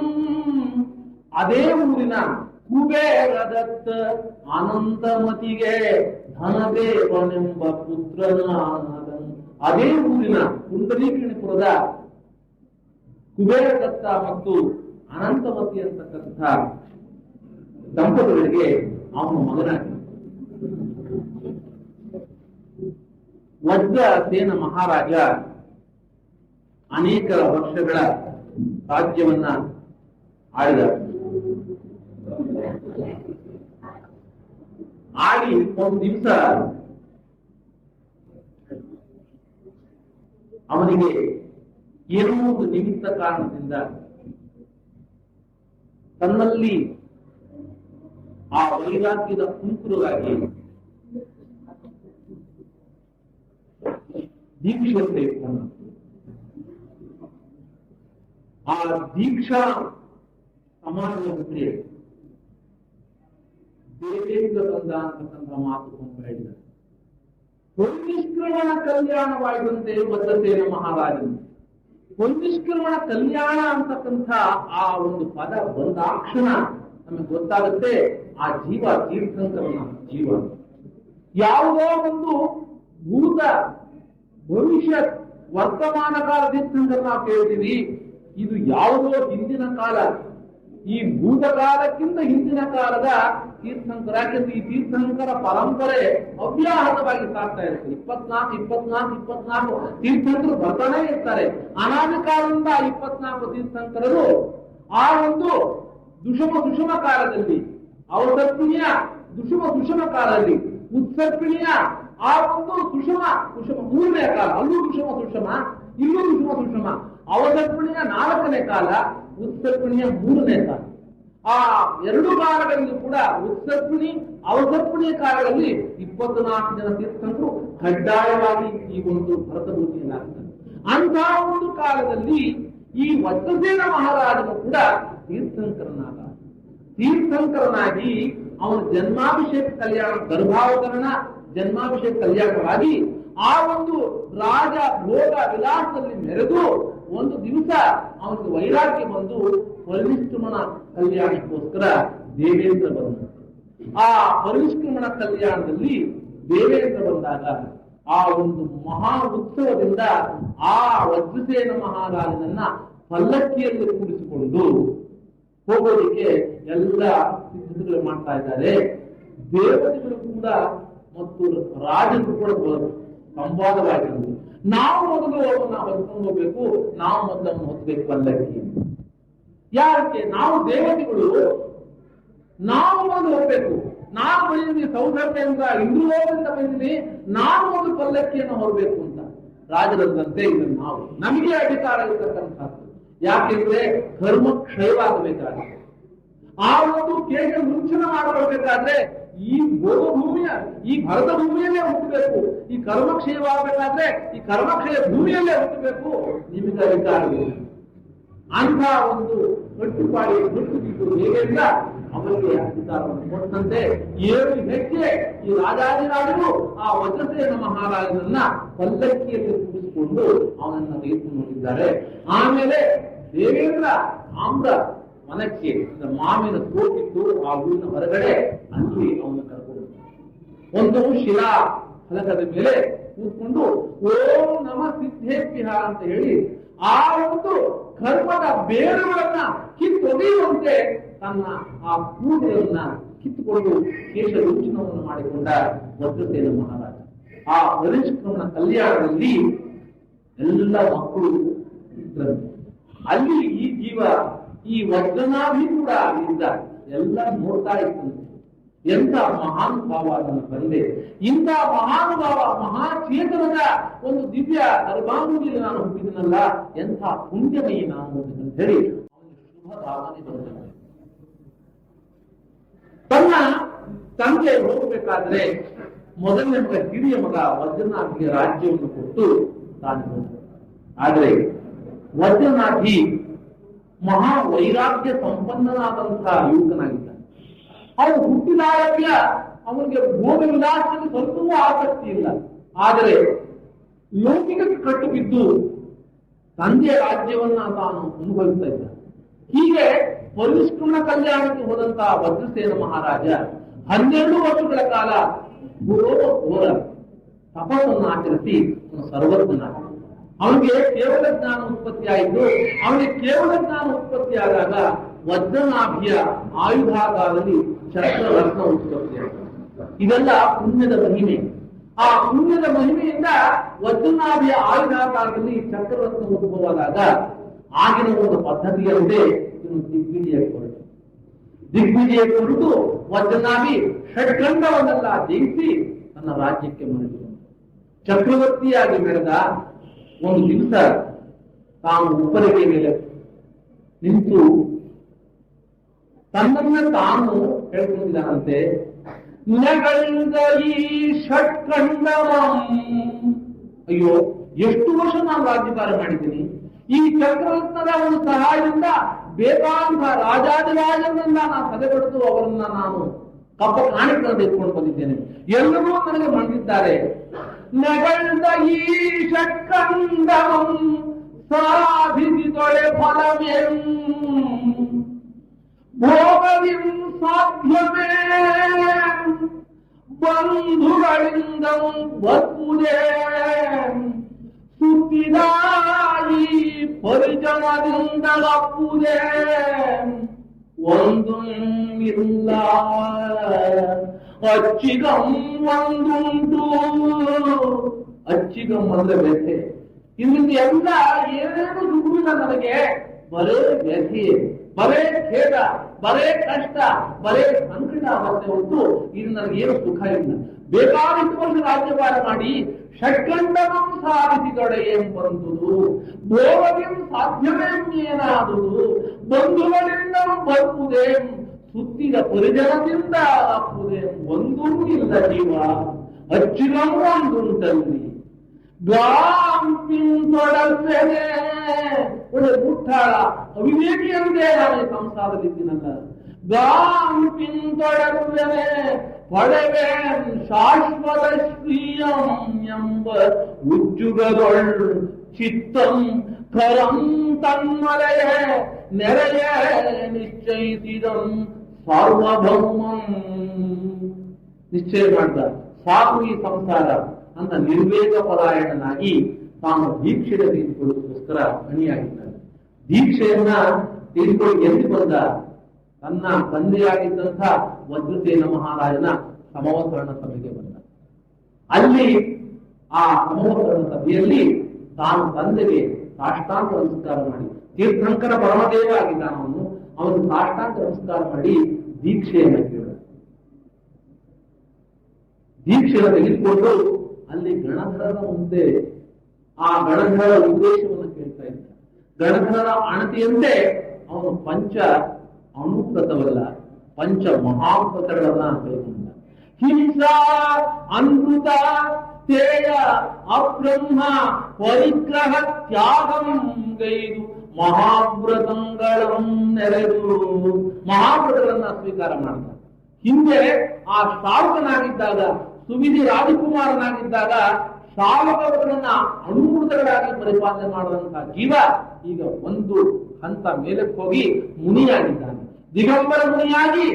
ಅದೇ ಊರಿನ ಕುಬೇರದತ್ತ ಅನಂತಮತಿಗೆ ಧನದೇವನೆಂಬ ಪುತ್ರನಾದನು. ಅದೇ ಊರಿನ ಪುಂಡರೀಕಣಿಪುರದ ಕುಬೇರದತ್ತ ಮತ್ತು ಅನಂತಮತಿ ಅಂತಕ್ಕಂಥ ದಂಪತಿಗಳಿಗೆ ಅವನ ಮಗನಾಗಿ ವಜ್ರಸೇನ ಮಹಾರಾಜ ಅನೇಕ ವರ್ಷಗಳ ರಾಜ್ಯವನ್ನ ಆಳಿದ. ಆಡಿ ಒಂದು ದಿವಸ ಅವನಿಗೆ ಏನೋ ಒಂದು ನಿಮಿತ್ತ ಕಾರಣದಿಂದ ತನ್ನಲ್ಲಿ ಆ ವೈರಾಗ್ಯದ ಕುಂಕುರವಾಗಿ ದೀಕ್ಷೆ ತೆಗೆದುಕೊಂಡ. ಆ ದೀಕ್ಷಾ ಸಮಾಜಕ್ಕೆ ದೇವೇಂದ್ರ ಬಂದ ಅಂತಕ್ಕಂಥ ಮಾತು ಹೇಳಿದ. ಪುಣ್ಯನಿಷ್ಕ್ರಮಣ ಕಲ್ಯಾಣವಾಗುವಂತೆ ವಜ್ರಸೇನ ಮಹಾರಾಜನು. ಪುಣ್ಯನಿಷ್ಕ್ರಮಣ ಕಲ್ಯಾಣ ಅಂತಕ್ಕಂಥ ಆ ಒಂದು ಪದ ಬಂದಾಕ್ಷಣ ನಮಗೆ ಗೊತ್ತಾಗುತ್ತೆ ಆ ಜೀವ ತೀರ್ಥಂಕರನ ಜೀವ. ಯಾವುದೋ ಒಂದು ಭೂತ ಭವಿಷ್ಯತ್ ವರ್ತಮಾನ ಕಾಲ ತೀರ್ಥಂಕರ ನಾವು ಕೇಳ್ತೀವಿ. ಇದು ಯಾವುದೋ ಹಿಂದಿನ ಕಾಲ, ಈ ಭೂತಕಾಲಕ್ಕಿಂತ ಹಿಂದಿನ ಕಾಲದ ತೀರ್ಥಂಕರ. ಯಾಕೆಂದ್ರೆ ಈ ತೀರ್ಥಂಕರ ಪರಂಪರೆ ಅವ್ಯಾಹತವಾಗಿ ಸಾಗ್ತಾ ಇರುತ್ತೆ. 24 ತೀರ್ಥಂಕರು ಬರ್ತಾನೆ ಇರ್ತಾರೆ. ಅನಾದಿ ಕಾಲದಿಂದ 24 ತೀರ್ಥಂಕರರು ಆ ಒಂದು ದುಷಮ ಕಾಲದಲ್ಲಿ, ಅವಸರ್ಪಿಣಿಯ ದುಷಮ ಕಾಲದಲ್ಲಿ, ಉತ್ಸರ್ಪಿಣಿಯ ಆ ಒಂದು ಸುಷಮ ಮೂರನೇ ಕಾಲ, ಅಲ್ಲೂ ದುಷಮ ಇಲ್ಲೂ ದುಷಮ, ಅವಸರ್ಪಣಿಯ 4ನೇ ಕಾಲ, ಉತ್ಸರ್ಪಣಿಯ 3ನೇ ಕಾಲ. ಆ ಎರಡು ಕಾಲಗಳಲ್ಲಿ ಕೂಡ ಉತ್ಸರ್ಪಣಿ ಅವಸರ್ಪಣಿಯ ಕಾಲದಲ್ಲಿ 24 ಜನ ತೀರ್ಥಂಕರು ಕಡ್ಡಾಯವಾಗಿ ಈ ಒಂದು ಭರತ ಭೂಮಿಯಲ್ಲಾಗ್ತಾರೆ. ಅಂತಹ ಒಂದು ಕಾಲದಲ್ಲಿ ಈ ವಜ್ರಸೇನ ಮಹಾರಾಜನು ಕೂಡ ತೀರ್ಥಂಕರನಾಗಿ ಅವನ ಜನ್ಮಾಭಿಷೇಕ ಕಲ್ಯಾಣ, ಗರ್ಭಾವತರಣ ಜನ್ಮಾಭಿಷೇಕ ಕಲ್ಯಾಣವಾಗಿ ಆ ಒಂದು ರಾಜ ಭೋಗ ವಿಲಾಸದಲ್ಲಿ ಮೆರೆದು ಒಂದು ದಿವಸ ಅವನಿಗೆ ವೈರಾಗ್ಯ ಬಂದು ಪರಿನಿಷ್ಕ್ರಮಣ ಕಲ್ಯಾಣಕ್ಕೋಸ್ಕರ ದೇವೇಂದ್ರ ಬಂದ. ಆ ಪರಿನಿಷ್ಕ್ರಮಣ ಕಲ್ಯಾಣದಲ್ಲಿ ದೇವೇಂದ್ರ ಬಂದಾಗ ಆ ಒಂದು ಮಹಾ ಉತ್ಸವದಿಂದ ಆ ವಜ್ರಸೇನ ಮಹಾರಾಜನನ್ನ ಪಲ್ಲಕ್ಕಿಯಲ್ಲಿ ಕೂಡಿಸಿಕೊಂಡು ಹೋಗೋದಕ್ಕೆ ಎಲ್ಲ ಸಿದ್ಧತೆಗಳು ಮಾಡ್ತಾ ಇದ್ದಾರೆ. ದೇವತೆಗಳು ಕೂಡ ಮತ್ತು ರಾಜರು ಕೂಡ ಸಂವಾದವಾಗಿರುವುದು. ನಾವು ಮೊದಲು ಅವನ್ನ ಹೊತ್ಕೊಂಡು ಹೋಗ್ಬೇಕು, ನಾವು ಮೊದಲನ್ನು ಹೊತ್ತಬೇಕು ಪಲ್ಲಕ್ಕಿ. ಯಾಕೆ? ನಾವು ದೇವತೆಗಳು, ನಾವು ಮೊದಲು ಹೋಗ್ಬೇಕು. ನಾನು ಬಂದಿದ್ದೀನಿ ಸೌಧರ್ಯದಿಂದ, ಇಂದ್ರಲೋಕದಿಂದ ಬಂದಿದ್ದೀನಿ, ನಾನು ಒಂದು ಪಲ್ಲಕ್ಕಿಯನ್ನು ಹೊರಬೇಕು ಅಂತ. ರಾಜರಂತೆ ಇದನ್ನು ನಾವು, ನಮಗೆ ಅಧಿಕಾರ ಇರತಕ್ಕಂಥದ್ದು. ಯಾಕೆಂದ್ರೆ ಧರ್ಮ ಕ್ಷಯವಾಗಬೇಕಾದ್ರೆ, ಆ ಒಂದು ಕೇಶ ವೃಕ್ಷಣ ಮಾಡಬೇಕಾದ್ರೆ ಈ ಭೂಮಿಯ, ಈ ಭರತ ಭೂಮಿಯಲ್ಲೇ ಹುಟ್ಟಬೇಕು. ಈ ಕರ್ಮಕ್ಷಯವಾಗಬೇಕಾದ್ರೆ ಈ ಕರ್ಮಕ್ಷಯ ಭೂಮಿಯಲ್ಲೇ ಹುಟ್ಟಬೇಕು. ನಿಮಗೆ ಅಧಿಕಾರವಿಲ್ಲ. ಅಂತ ಒಂದು ಕಟ್ಟುಪಾಡಿ ಹುಟ್ಟುಬಿಟ್ಟು ಹೇಗೆಲ್ಲ ಅವರಿಗೆ ಅಧಿಕಾರವನ್ನು ಕೊಟ್ಟಂತೆ 7 ಹೆಜ್ಜೆ ಈ ರಾಜಾದಿರಾಜರು ಆ ವಜ್ರಸೇನ ಮಹಾರಾಜನನ್ನ ಪಲ್ಲಕ್ಕಿಯಲ್ಲಿ ಕೂಡಿಸಿಕೊಂಡು ಅವನನ್ನ ತೆಗೆದುಕೊಂಡು ಹೋಗಿದ್ದಾರೆ. ಆಮೇಲೆ ದೇವೇಂದ್ರ ಆಮ್ರ ಮನಕ್ಕೆ ಮಾವಿನ ತೋಟಿತ್ತು ಆ ಊರಿನ ಹೊರಗಡೆ, ಅಲ್ಲಿ ಅವನು ಕರ್ಕೊಂಡು ಒಂದು ಶಿಲಾ ಫಲಕದ ಮೇಲೆ ಕೂತ್ಕೊಂಡು ಓಂ ನಮ ಸಿದ್ಧೇಭ್ಯ ಅಂತ ಹೇಳಿ ಆ ಒಂದು ಕರ್ಮದ ಬೇರುಗಳನ್ನ ಕಿತ್ತೊಗೆಯುವಂತೆ ತನ್ನ ಆ ಕೂದಲನ್ನ ಕಿತ್ತುಕೊಂಡು ಕೇಶ ರುಚಿನವನ್ನು ಮಾಡಿಕೊಂಡ ವಜ್ರಸೇನ ಮಹಾರಾಜ. ಆ ಪರಿಷ್ಕ್ರಮಣ ಕಲ್ಯಾಣದಲ್ಲಿ ಎಲ್ಲ ಮಕ್ಕಳು ಇದ್ದರು. ಅಲ್ಲಿ ಈ ಜೀವ, ಈ ವಜ್ರನಾಭಿ ಕೂಡ ಅಲ್ಲಿದ್ದ. ಎಲ್ಲ ನೋಡ್ತಾ ಇತ್ತಂತೆ. ಎಂಥ ಮಹಾನುಭಾವ ನನ್ನ ತಂದೆ, ಇಂಥ ಮಹಾನುಭಾವ ಮಹಾಚೇತನದ ಒಂದು ದಿವ್ಯ ಗರ್ಭಾಂಗದಲ್ಲಿ ನಾನು ಹುಟ್ಟಿದನಲ್ಲ, ಎಂಥ ಪುಣ್ಯಮಯಿ ನಾನು ಅಂತ ಹೇಳಿ ಅವನಿಗೆ ಶುಭ ಭಾವನೆ ಬಂದ. ತನ್ನ ತಂದೆ ಹೋಗಬೇಕಾದ್ರೆ ಮೊದಲನೇ ಮಗ, ಹಿರಿಯ ಮಗ ವಜ್ರನಾಥಿಗೆ ರಾಜ್ಯವನ್ನು ಕೊಟ್ಟು ತಾನು ಹೋದ. ಆದರೆ ವಜ್ರನಾಥಿ ಮಹಾ ವೈರಾಗ್ಯ ಸಂಪನ್ನನಾದಂತಹ ಯುವಕನಾಗಿದ್ದ. ಅವನು ಹುಟ್ಟಿದಾಗಲೇ ಅವನಿಗೆ ಭೋಗ ವಿಲಾಸದಲ್ಲಿ ಸ್ವಲ್ಪವೂ ಆಸಕ್ತಿ ಇಲ್ಲ. ಆದರೆ ಲೌಕಿಕಕ್ಕೆ ಕಟ್ಟು ಬಿದ್ದು ತಂದೆಯ ರಾಜ್ಯವನ್ನ ತಾನು ಅನುಭವಿಸ್ತಾ ಇದ್ದ. ಹೀಗೆ ಪರಿಷ್ಕೃಣ ಕಲ್ಯಾಣಕ್ಕೆ ಹೋದಂತಹ ವಜ್ರಸೇನ ಮಹಾರಾಜ 12 ವರ್ಷಗಳ ಕಾಲ ಘೋರ ತಪಸ್ಸನ್ನು ಆಚರಿಸಿ ಸರ್ವಜ್ಞನಾದ. ಅವನಿಗೆ ಕೇವಲ ಜ್ಞಾನ ಉತ್ಪತ್ತಿ ಆಯಿತು. ಅವನಿಗೆ ಕೇವಲ ಜ್ಞಾನ ಉತ್ಪತ್ತಿ ಆದಾಗ ವಜ್ರನಾಭಿಯ ಆಯುಧಾಗಾರದಲ್ಲಿ ಚಕ್ರರತ್ನ ಉತ್ಪತ್ತಿ ಆಯಿತು. ಇದೆಲ್ಲ ಪುಣ್ಯದ ಮಹಿಮೆ. ಆ ಪುಣ್ಯದ ಮಹಿಮೆಯಿಂದ ವಜ್ರನಾಭಿಯ ಆಯುಧಾಗಾರದಲ್ಲಿ ಚಕ್ರರತ್ನ ಉದ್ಭವವಾದಾಗ ಆಗಿನ ಒಂದು ಪದ್ಧತಿಯಂತೆ ಇನ್ನು ದಿಗ್ವಿಜಯ ಹೊರಟು. ದಿಗ್ವಿಜಯ ಹೊರಟು ವಜ್ರನಾಭಿ ಷಡ್ಖಂಡವನ್ನೆಲ್ಲ ಜಯಿಸಿ ತನ್ನ ರಾಜ್ಯಕ್ಕೆ ಮರಳಿದ. ಚಕ್ರವರ್ತಿಯಾಗಿ ಮೆರೆದ ಒಂದು ದಿವಸ ತಾನು ಉಪ್ಪರಿಗೆ ಮೇಲೆ ನಿಂತು ತನ್ನನ್ನ ತಾನು ಹೇಳ್ಕೊಂಡಿದ್ದಾನಂತೆ, ನೆಗಳಿಂದ ಈ ಷಟ್ಖಂಡವ, ಅಯ್ಯೋ ಎಷ್ಟು ವರ್ಷ ನಾನು ರಾಜ್ಯಭಾರ ಮಾಡಿದ್ದೀನಿ, ಈ ಚಕ್ರರತ್ನದ ಒಂದು ಸಹಾಯದಿಂದ ಬೇಕಾದಂತಹ ರಾಜಾದಿರಾಜರನ್ನ ನಾನು ಸದೆಗೊಡೆದು ಅವರನ್ನ ನಾನು ಕಪ್ಪ ಕಾಣಿಕೆಗಳನ್ನು ತೆಗೆದುಕೊಂಡು ಬಂದಿದ್ದೇನೆ. ಎಲ್ಲರೂ ನನಗೆ ಮಾಡಿದ್ದಾರೆ. ನೆಗಳಿಂದ ಈ ಷಟ್ಖಂಡವಂ ಸಾಧಿಸಿದೊಳೆ ಫಲವೇಂ ಭೋಗವಿಂ ಸಾಧ್ಯವೇ ಬಂಧುಗಳಿಂದ ಬದುಕುದೇ ಸುತ್ತಿದಾಯಿ ಪರಿಜನದಿಂದ ಅಪ್ಪುದೇ ಒಂದು ಇಲ್ಲ ಅಚ್ಚಿಗಂ ಒಂದುಂಟು. ಅಚ್ಚಿಗಂ ಅಂದ್ರೆ ವ್ಯಥೆ. ಇಲ್ಲಿಂದ ಎಲ್ಲ ಏನೇನು ದುಃಖವಿಲ್ಲ ನನಗೆ, ಬರೇ ವ್ಯಥೆ, ಬರೇ ಖೇದ, ಬರೇ ಕಷ್ಟ, ಬರೇ ಸಂಕಟ ಅವಸ್ಥೆ ಹೊತ್ತು ಇದು ನನಗೇನು ಸುಖ ಇಲ್ಲ. ಬೇಕಾದಷ್ಟು ವರ್ಷ ರಾಜ್ಯಭಾರ ಮಾಡಿ ಷಡ್ಖಂಡವಂ ಸಾಧಿಸಿದೊಡೆ ಎಂಬಂದುದು ಭೋಗವಿಂ ಸಾಧ್ಯವೇನೇನಾದುದು ಬಂಧುಗಳಿಂದ ಬದುಕುದೇ ಸುತ್ತಿದ ಪರಿಜನದಿಂದ ಅಪ್ಪುದೇ ಒಂದೂ ಇಲ್ಲ ಜೀವ ಅಚ್ಚಿಗಂ ಒಂದುಂಟಲ್ಲಿ ಗಾಂಪಿಂದೊಡಲ್ವೇನೆ. ಒಳ್ಳೆ ಮುಟ್ಟಾಳ ಅವಿವೇಕಿಯಂತೆ ನಾನು ಸಂಸಾರದಲ್ಲಿದ್ದೀನಲ್ಲ. ಗಾಂಪಿಂದೊಡಲ್ವೇನೆ ಪಡೆವೆ ಶಾಶ್ವತ ಶ್ರೀಯಂ ಎಂಬ ಉಜ್ಜುಗದೊಳ್ ಚಿತ್ತಂ ಕರಂ ತನ್ಮಲೆಯ ನೆರೆಯ ನಿಶ್ಚಯಿಸಿದಂ ಸಾರ್ವಭೌಮಂ. ನಿಶ್ಚಯ ಮಾಡಿದ ಸಾಕು ಈ ಸಂಸಾರ ಅಂತ ನಿರ್ವೇಗ ಪರಾಯಣನಾಗಿ ತಾನು ದೀಕ್ಷೆಯ ತೆಗೆದುಕೊಳ್ಳೋದಕ್ಕೋಸ್ಕರ ಅಣಿಯಾಗಿದ್ದಾನೆ. ದೀಕ್ಷೆಯನ್ನ ತೆಗೆದುಕೊಳ್ಳಿ ಎಲ್ಲಿ ಬಂದ? ತನ್ನ ತಂದೆಯಾಗಿದ್ದಂಥ ವಜ್ರಸೇನ ಮಹಾರಾಜನ ಸಮವಕರಣ ಸಭೆಗೆ ಬಂದ. ಅಲ್ಲಿ ಆ ಸಮವಕರಣ ಸಭೆಯಲ್ಲಿ ತಾನು ತಂದೆಗೆ ಸಾಷ್ಟಾಂಗ ನಮಸ್ಕಾರ ಮಾಡಿ, ತೀರ್ಥಂಕರ ಪರಮದೇವ ಆಗಿದ್ದಾನ ಅವನು ಸಾಷ್ಟಾಂಗ ನಮಸ್ಕಾರ ಮಾಡಿ ದೀಕ್ಷೆಯನ್ನು ಕೇಳ. ದೀಕ್ಷೆಯನ್ನು ತೆಗೆದುಕೊಂಡು ಅಲ್ಲಿ ಗಣಧರನ ಮುಂದೆ ಆ ಗಣಧರ ಉದ್ದೇಶವನ್ನು ಕೇಳ್ತಾ ಇದ್ದ. ಗಣಧರನ ಅಣತಿಯಂತೆ ಅವನು ಪಂಚ ಅನುಕೃತವಲ್ಲ, ಪಂಚ ಮಹಾಕೃತಗಳನ್ನ ಕೈಗೊಂಡ. ಹಿಂಸಾ ಅನೃತ ತೇಯ ಅಬ್ರಹ್ಮ ಪರಿಗ್ರಹ ತ್ಯಾಗಂ ಗೈದು ಮಹಾವ್ರತಗಳನ್ನು ನೆರೆದು ಮಹಾವ್ರತಗಳನ್ನ ಸ್ವೀಕಾರ ಮಾಡಿದ. ಹಿಂದೆ ಆ ಶ್ರಾವಕನಾಗಿದ್ದಾಗ, ಸುವಿಧಿ ರಾಜಕುಮಾರನಾಗಿದ್ದಾಗ ಶ್ರಾವಕರನ್ನ ಅನುಕೃತಗಳಾಗಿ ಪರಿಪಾಲನೆ ಮಾಡುವಂತಹ ಜೀವ ಈಗ ಒಂದು ಹಂತ ಮೇಲಕ್ಕೆ ಹೋಗಿ ಮುನಿಯಾಗಿದ್ದಾನೆ, ದಿಗಂಬರ ಮುನಿಯಾಗಿ.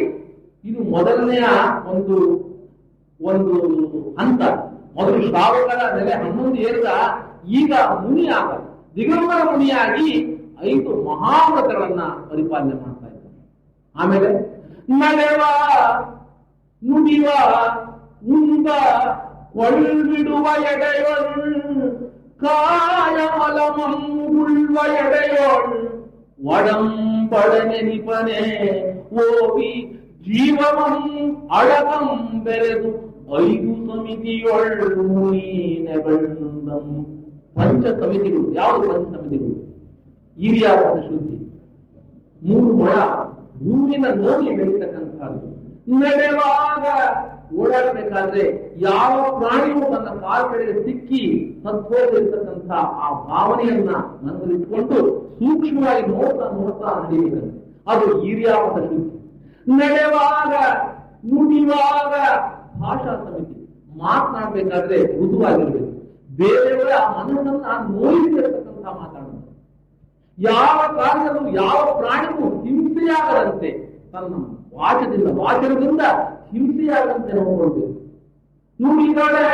ಇದು ಮೊದಲನೆಯ ಒಂದು ಒಂದು ಹಂತ. ಮೊದಲು ಶ್ರಾವಕರ ನೆಲೆ 11 ಏರಿದ, ಈಗ ಮುನಿಯಾಗ ದಿಗಂಬರ ಮುನಿಯಾಗಿ 5 ಮಹಾವ್ರತಗಳನ್ನ ಪರಿಪಾಲನೆ ಮಾಡ್ತಾ ಇದ್ದಾನೆ. ಆಮೇಲೆ ನಡೆವ ನುಡಿವ ಉಂಬ ಕೊಳ್ಬಿಡುವ ಎಡೆಯೋಳ್ ಕಾಯಮಲಮಂ ಉಳ್ವ ಎಡೆಯೋಳ್ ಒಡಂಬಡನೆನಿಪನೆ ಓವಿ ಜೀವಮಂ ಅಡಕಂ ಬೆರೆದು 5 ಸಮಿತಿಯೊಳ್ ಮುನೀನೆಗಳುಂದಂ. ಪಂಚ ಸಮಿತಿಗಳು. ಯಾವುದು ಪಂಚ ಸಮಿತಿಗಳು? ಈರ್ಯಾಪದ ಶುದ್ಧಿ, 3 ಮೊಳ ಭೂಮಿನ ನೋಡಿ ಬೆಳೀತಕ್ಕಂಥದ್ದು. ನಡೆವಾಗ ಓಡಾಡಬೇಕಾದ್ರೆ ಯಾವ ಪ್ರಾಣಿಯೂ ತನ್ನ ಕಾಲ ಕಡೆಗೆ ಸಿಕ್ಕಿ ಸತ್ತೋಗಿರ್ತಕ್ಕಂಥ ಆ ಭಾವನೆಯನ್ನ ಮನಸ್ಸಲ್ಲಿಟ್ಕೊಂಡು ಸೂಕ್ಷ್ಮವಾಗಿ ನೋಡ್ತಾ ನೋಡ್ತಾ ನಡೀಬೇಕಂತೆ. ಅದು ಈರ್ಯಾಪದ ಶುದ್ಧಿ. ನಡೆವಾಗ ನುಡಿವಾಗ ಭಾಷಾ ಸಮಿತಿ. ಮಾತನಾಡಬೇಕಾದ್ರೆ ಮೃದುವಾಗಿರ್ಬೇಕು, ಬೇರೆಯವರ ಮನಸ್ಸನ್ನ ನೋಯಿಸಿರ್ತಕ್ಕಂಥ ಮಾತಾಡೋದು. ಯಾವ ಕಾರಣದಲ್ಲೂ ಯಾವ ಪ್ರಾಣಿಗೂ ಹಿಂಸೆಯಾಗದಂತೆ ತನ್ನ ವಾಚನದಿಂದ ಹಿಂಸೆಯಾಗದಂತೆ ನೋಡ್ಕೊಳ್ಬೇಕು. ನುಡಿಗಳೇ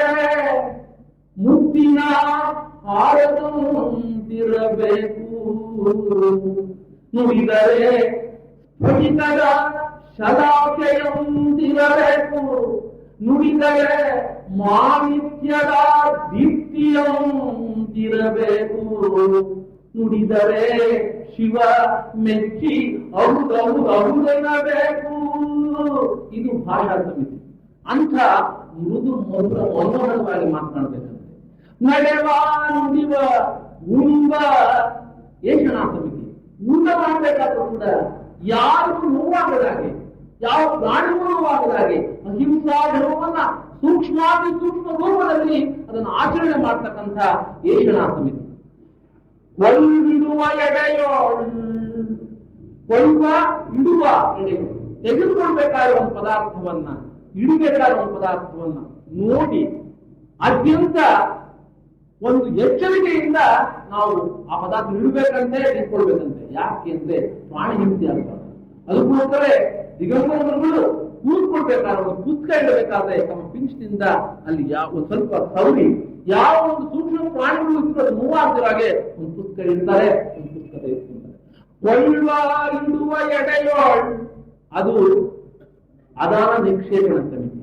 ಮುತ್ತಿನ ಹಾರದಂತಿರಬೇಕು, ನುಡಿದರೆ ಸ್ಫಟಿಕದ ಶಲಾಕೆಯಂತಿರಬೇಕು, ನುಡಿದರೆ ಮಾಣಿಕ್ಯದ ದೀಪ್ತಿಯಂತಿರಬೇಕು, ನುಡಿದರೆ ಶಿವ ಮೆಚ್ಚಿ ಅಹುದೆನ್ನಬೇಕು. ಇದು ಭಾಷಾ ಸಮಿತಿ. ಅಂಥ ಮೃದು ಮಧುರ ಮನೋಹರವಾಗಿ ಮಾತನಾಡಬೇಕಂತೆ. ನಡೆವ ನುಡಿವ ಉಂಬ ಏಷಣಾ ಸಮಿತಿ. ಊಟ ಮಾಡಬೇಕಾದ್ರೂ ಕೂಡ ಯಾರಿಗೂ ನೋವಾಗದಾಗೆ, ಯಾವ ಪ್ರಾಣಿಗೂ ನೋವಾಗದಾಗೆ ಅಹಿಂಸಾ ಧರ್ಮವನ್ನ ಸೂಕ್ಷ್ಮ ರೂಪದಲ್ಲಿ ಅದನ್ನು ಆಚರಣೆ ಮಾಡ್ತಕ್ಕಂಥ ಏಷಣಾ ಸಮಿತಿ. ಕೊಳ್ಳುವ ಎಡೆಯೋಳು, ಕೊಳ್ಳುವ ಇಡುವ ಎಡೆಯೋಳು, ತೆಗೆದುಕೊಳ್ಬೇಕಾದ ಒಂದು ಪದಾರ್ಥವನ್ನ, ಇಡಬೇಕಾದ ಒಂದು ಪದಾರ್ಥವನ್ನ ನೋಡಿ ಅತ್ಯಂತ ಒಂದು ಎಚ್ಚರಿಕೆಯಿಂದ ನಾವು ಆ ಪದಾರ್ಥ ಇಡಬೇಕಂತೆ ತೆಗೆದುಕೊಳ್ಬೇಕಂತೆ. ಯಾಕೆ ಅಂದ್ರೆ ಪ್ರಾಣಿ ಹಿಂಸೆ ಆಗ್ಬಾರ್ದು. ಅದಕ್ಕೋಸ್ಕರ ದಿಗಂಬರಗಳು ಕೂತ್ಕೊಳ್ಬೇಕಾದ್ರೆ ಒಂದು ಪುಸ್ತಕ ಇಡಬೇಕಾದ್ರೆ ತಮ್ಮ ಪಿಂಚದಿಂದ ಅಲ್ಲಿ ಒಂದು ಸ್ವಲ್ಪ ಸೌರಿ ಯಾವ ಒಂದು ಸೂಕ್ಷ್ಮ ಪ್ರಾಣಿಗಳು ಇರ್ತದೆ ನೋವಾಗ್ತಿರೋ ಹಾಗೆ ಒಂದು ಪುಸ್ತಕ ಇಡ್ತಾರೆ, ಒಂದು ಪುಸ್ತಕ ತೆಗೆದುಕೊಂತಾರೆ. ಇಡುವ ಎಡೆಯೋಳ್ ಅದು ಅದಾನ ನಿಕ್ಷೇಪಣ ಸಮಿತಿ.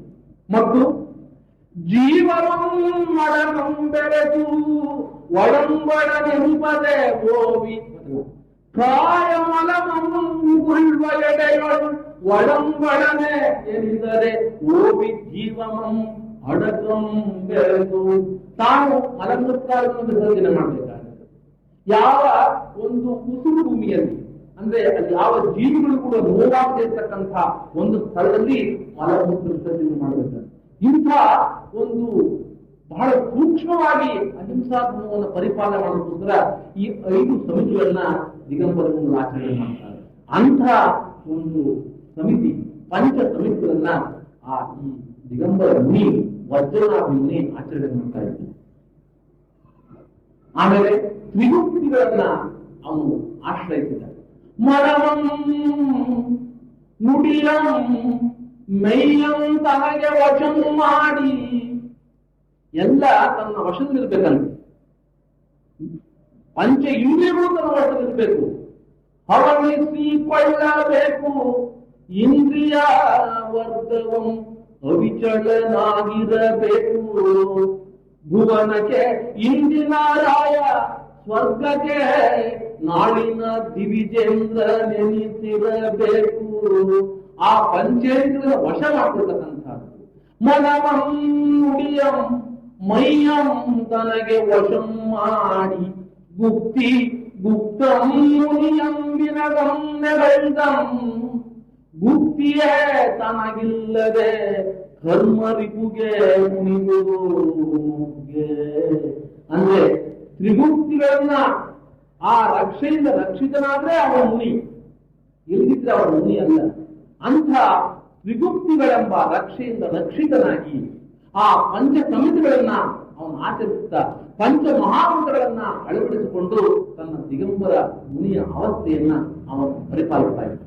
ಮತ್ತು ಜೀವನಂ ಮಡನಂ ಬೆಳೆದು ಒಳಂಬಡನೆಂಬದೆ ಓವಿ ಕಾಯ ಮಲಮಂಗುಳ್ವ ಎಡೆಯೋಳ್ ಒಳಂಬಡನೆ ಎನಿದರೆ ಓವಿ ಜೀವನಂ ಅಡಕಂ ಬೆಳೆದು. ತಾನು ಮಲಮೂತ್ರವನ್ನು ವಿಸರ್ಜನೆ ಮಾಡಬೇಕಾಗುತ್ತೆ. ಯಾವ ಒಂದು ಉಸುರು ಭೂಮಿಯಲ್ಲಿ ಅಂದ್ರೆ ಅಲ್ಲಿ ಯಾವ ಜೀವಿಗಳು ಕೂಡ ನೋವಾಗದಿರ್ತಕ್ಕಂಥ ಒಂದು ಸ್ಥಳದಲ್ಲಿ ಮಲಮೂತ್ರ ವಿಸರ್ಜನೆ ಮಾಡಬೇಕಾಗುತ್ತೆ. ಇಂಥ ಒಂದು ಬಹಳ ಸೂಕ್ಷ್ಮವಾಗಿ ಅಹಿಂಸಾ ಧರ್ಮವನ್ನು ಪರಿಪಾಲನೆ ಮಾಡೋದಕ್ಕೋಸ್ಕರ ಈ 5 ಸಮಿತಿಗಳನ್ನ ದಿಗಂಬರಗಳು ಆಚರಣೆ ಮಾಡ್ತಾರೆ. ಅಂಥ ಒಂದು ಸಮಿತಿ, ಪಂಚ ಸಮಿತಿಗಳನ್ನ ಈ ದಿಗಂಬರ ಮುನಿ ವಜ್ರನಾಭಿ ಮುನಿ ಆಚರಣೆ ಮಾಡ್ತಾ ಇದ್ದ. ಆಮೇಲೆ ತ್ರಿಗುಪ್ತಿಗಳನ್ನ ಅವನು ಆಶ್ರಯಿಸಿದ. ಮರವಂ ನುಡಿಯಂ ಮೈಯಂ ತನಗೆ ವಶಂ ಮಾಡಿ, ಎಲ್ಲ ತನ್ನ ವಶದಲ್ಲಿರ್ಬೇಕಂತೆ. ಪಂಚ ಇಂದ್ರಿಯಗಳು ತನ್ನ ವಶದಲ್ಲಿರ್ಬೇಕು. ಹವಣಿಸಿಕೊಳ್ಳಬೇಕು. ಇಂದ್ರಿಯ ವರ್ಗವಂ ಅವಿಚಲನಾಗಿರಬೇಕು. ಭುವನಕ್ಕೆ ಇಂದಿನ ರಾಯ, ಸ್ವರ್ಗಕ್ಕೆ ನಾಳಿನ ದಿವಿಜೇಂದ್ರ ನೆನೆಸಿರಬೇಕು. ಆ ಪಂಚೇಂದ್ರಿಯ ವಶ ಮಾಡ್ಕೊಳ್ತಕ್ಕಂಥದ್ದು. ಮನವಂ ನುಡಿಯಂ ಮೈಯಂ ತನಗೆ ವಶಂ ಮಾಡಿ, ಗುಪ್ತಿ ಗುಪ್ತಂ ಮುನಿಯಂ ವಿನಗಂ ನೆಗಳ್ದಂ. ಗುಪ್ತಿಯೇ ತನಗಿಲ್ಲದೆ ಕರ್ಮರಿಪುಗೆ ಮುನಿಗುಗೆ. ಅಂದ್ರೆ ತ್ರಿಗುಪ್ತಿಗಳನ್ನ ಆ ರಕ್ಷೆಯಿಂದ ರಕ್ಷಿತನಾದ್ರೆ ಅವನ ಮುನಿ, ಇಲ್ಲದಿದ್ರೆ ಅವನ ಮುನಿ ಅಲ್ಲ. ಅಂಥ ತ್ರಿಗುಪ್ತಿಗಳೆಂಬ ರಕ್ಷೆಯಿಂದ ರಕ್ಷಿತನಾಗಿ ಆ ಪಂಚ ಸಮಿತಿಗಳನ್ನ ಅವನು ಆಚರಿಸುತ್ತಾ ಪಂಚ ಮಹಾಮಂತ್ರಗಳನ್ನ ಅಳವಡಿಸಿಕೊಂಡು ತನ್ನ ದಿಗಂಬರ ಮುನಿಯ ಅವಸ್ಥೆಯನ್ನ ಅವನು ಪರಿಪಾಲಿಸ್ತಾ ಇದ್ದ.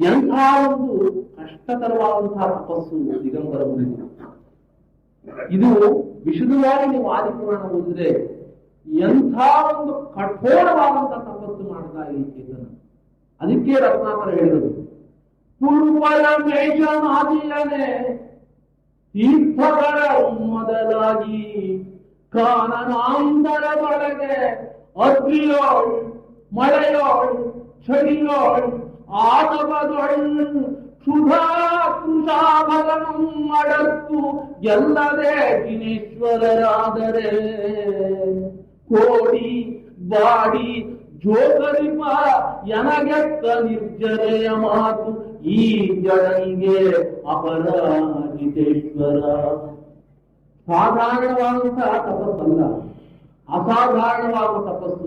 ಎಂಥ ಒಂದು ಕಷ್ಟಕರವಾದಂತಹ ತಪಸ್ಸು ದಿಗಂಬರ ಮುನಿ. ಇದು ವಿಶದವಾಗಿ ನೀವು ಆದಿಪುರಾಣ ಓದಿದ್ರೆ ಎಂಥ ಒಂದು ಕಠೋರವಾದಂತಹ ತಪಸ್ಸು ಮಾಡ್ತಾ ಈ ಚೇತನ. ಅದಕ್ಕೆ ರತ್ನಾಕರ ಹೇಳಿದರು, ಪುರುವಲ ಮೇಷನಾದಿಯನೆ ತೀರ್ಥಗಳ ಮೊದಲಾಗಿ ಕಾನನಾಂತರದೊಳಗೆ ಅಗ್ನಿಯೋಳ್ ಮಳೆಯೋಳ್ ಚಳಿಯೋಳ್ ಆಟವದೊಳ್ ಕ್ಷುಧಾ ಕೃಷಾಭರಂ ಮಾಡತ್ತು ಎಲ್ಲದೇ ದಿನೇಶ್ವರರಾದರೆ ಕೋಡಿ ಬಾಡಿ ಜೋಗರಿಪ ಎನಗೆತ್ತ ನಿರ್ಜರೆಯ ಮಾತು ಈ ಜಡನಿಗೆ ಅಪರಾಜಿತೇಶ್ವರ. ಸಾಧಾರಣವಾದಂತಹ ತಪಸ್ಸಲ್ಲ, ಅಸಾಧಾರಣವಾದ ತಪಸ್ಸು.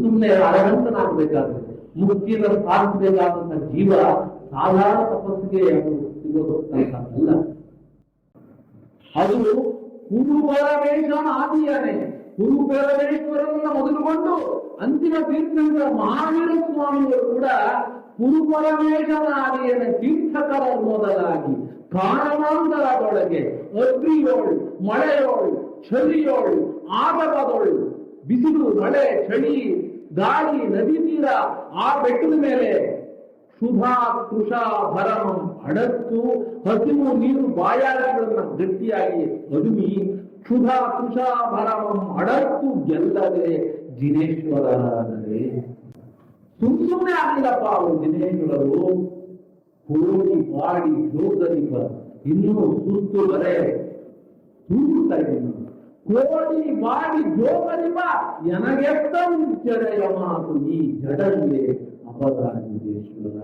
ಸುಮ್ಮನೆ ಅರಹಂತನಾಗಬೇಕಾದ್ರೆ ಮುಕ್ತಿಯನ್ನು ಸಾಧಿಸಬೇಕಾದಂತಹ ಜೀವ ಸಾಧಾರಣ ತಪಸ್ಸಿಗೆ ಅದು ಸಿಗೋದಲ್ಲ. ಅದು ಪರಮೇಶ್ವರನ ಆದಿಯಾನೆ. ಪರಮೇಶ್ವರನನ್ನ ಮೊದಲುಗೊಂಡು ಅಂತಿಮ ತೀರ್ಥಂಕರ ಮಹಾವೀರ ಸ್ವಾಮಿಗಳು ಕೂಡ ಪರಮೇಶ್ವರನ ಆದಿಯನ ತೀರ್ಥಕರ ಮೊದಲಾಗಿ ಕಾರಣಾಂತರದೊಳಗೆ ಅಗ್ನಿಯೋಳು, ಮಳೆಯೋಳು, ಚಳಿಯೋಳು, ಆಗಬದೋಳು, ಬಿಸಿಲು, ಮಳೆ, ಚಳಿ, ಗಾಳಿ, ನದಿ ತೀರ, ಆ ಬೆಟ್ಟದ ಮೇಲೆ ಶುಭಾ ಕೃಷಾ ಭರಮಂ ಅಡತ್ತು ಹಸಿವು ನೀರು ಬಾಯಾರಿಗಳನ್ನ ಗಟ್ಟಿಯಾಗಿ ಅದುಮಿ ಕ್ಷುಧಾ ಕೃಷಾ ಭರಮಂ ಅಡತ್ತು ಗೆಲ್ಲದೆ ಜಿನೇಶ್ವರರೇ. ಸುಮ್ಮನೆ ಆಗ್ಲಿಲ್ಲಪ್ಪ ಅವರು ಜಿನೇಶ್ವರರು. ಹೋಗಿ ಬಾಡಿ ಜೋಗದೀಪ ಇನ್ನೂ ಸುತ್ತು ಬರೆ ತೂಗುತ್ತಾ ಇದ್ದೀನಿ. ಕೋಡಿ ಬಾಡಿ ಜೋಗದೀಪ ಎನಗೆತ್ತ ಮುಂಚೆಯ ಮಾತು ಈ ಜಡವಿದೆ ಅಪರಾಧೇಶ್ವರ.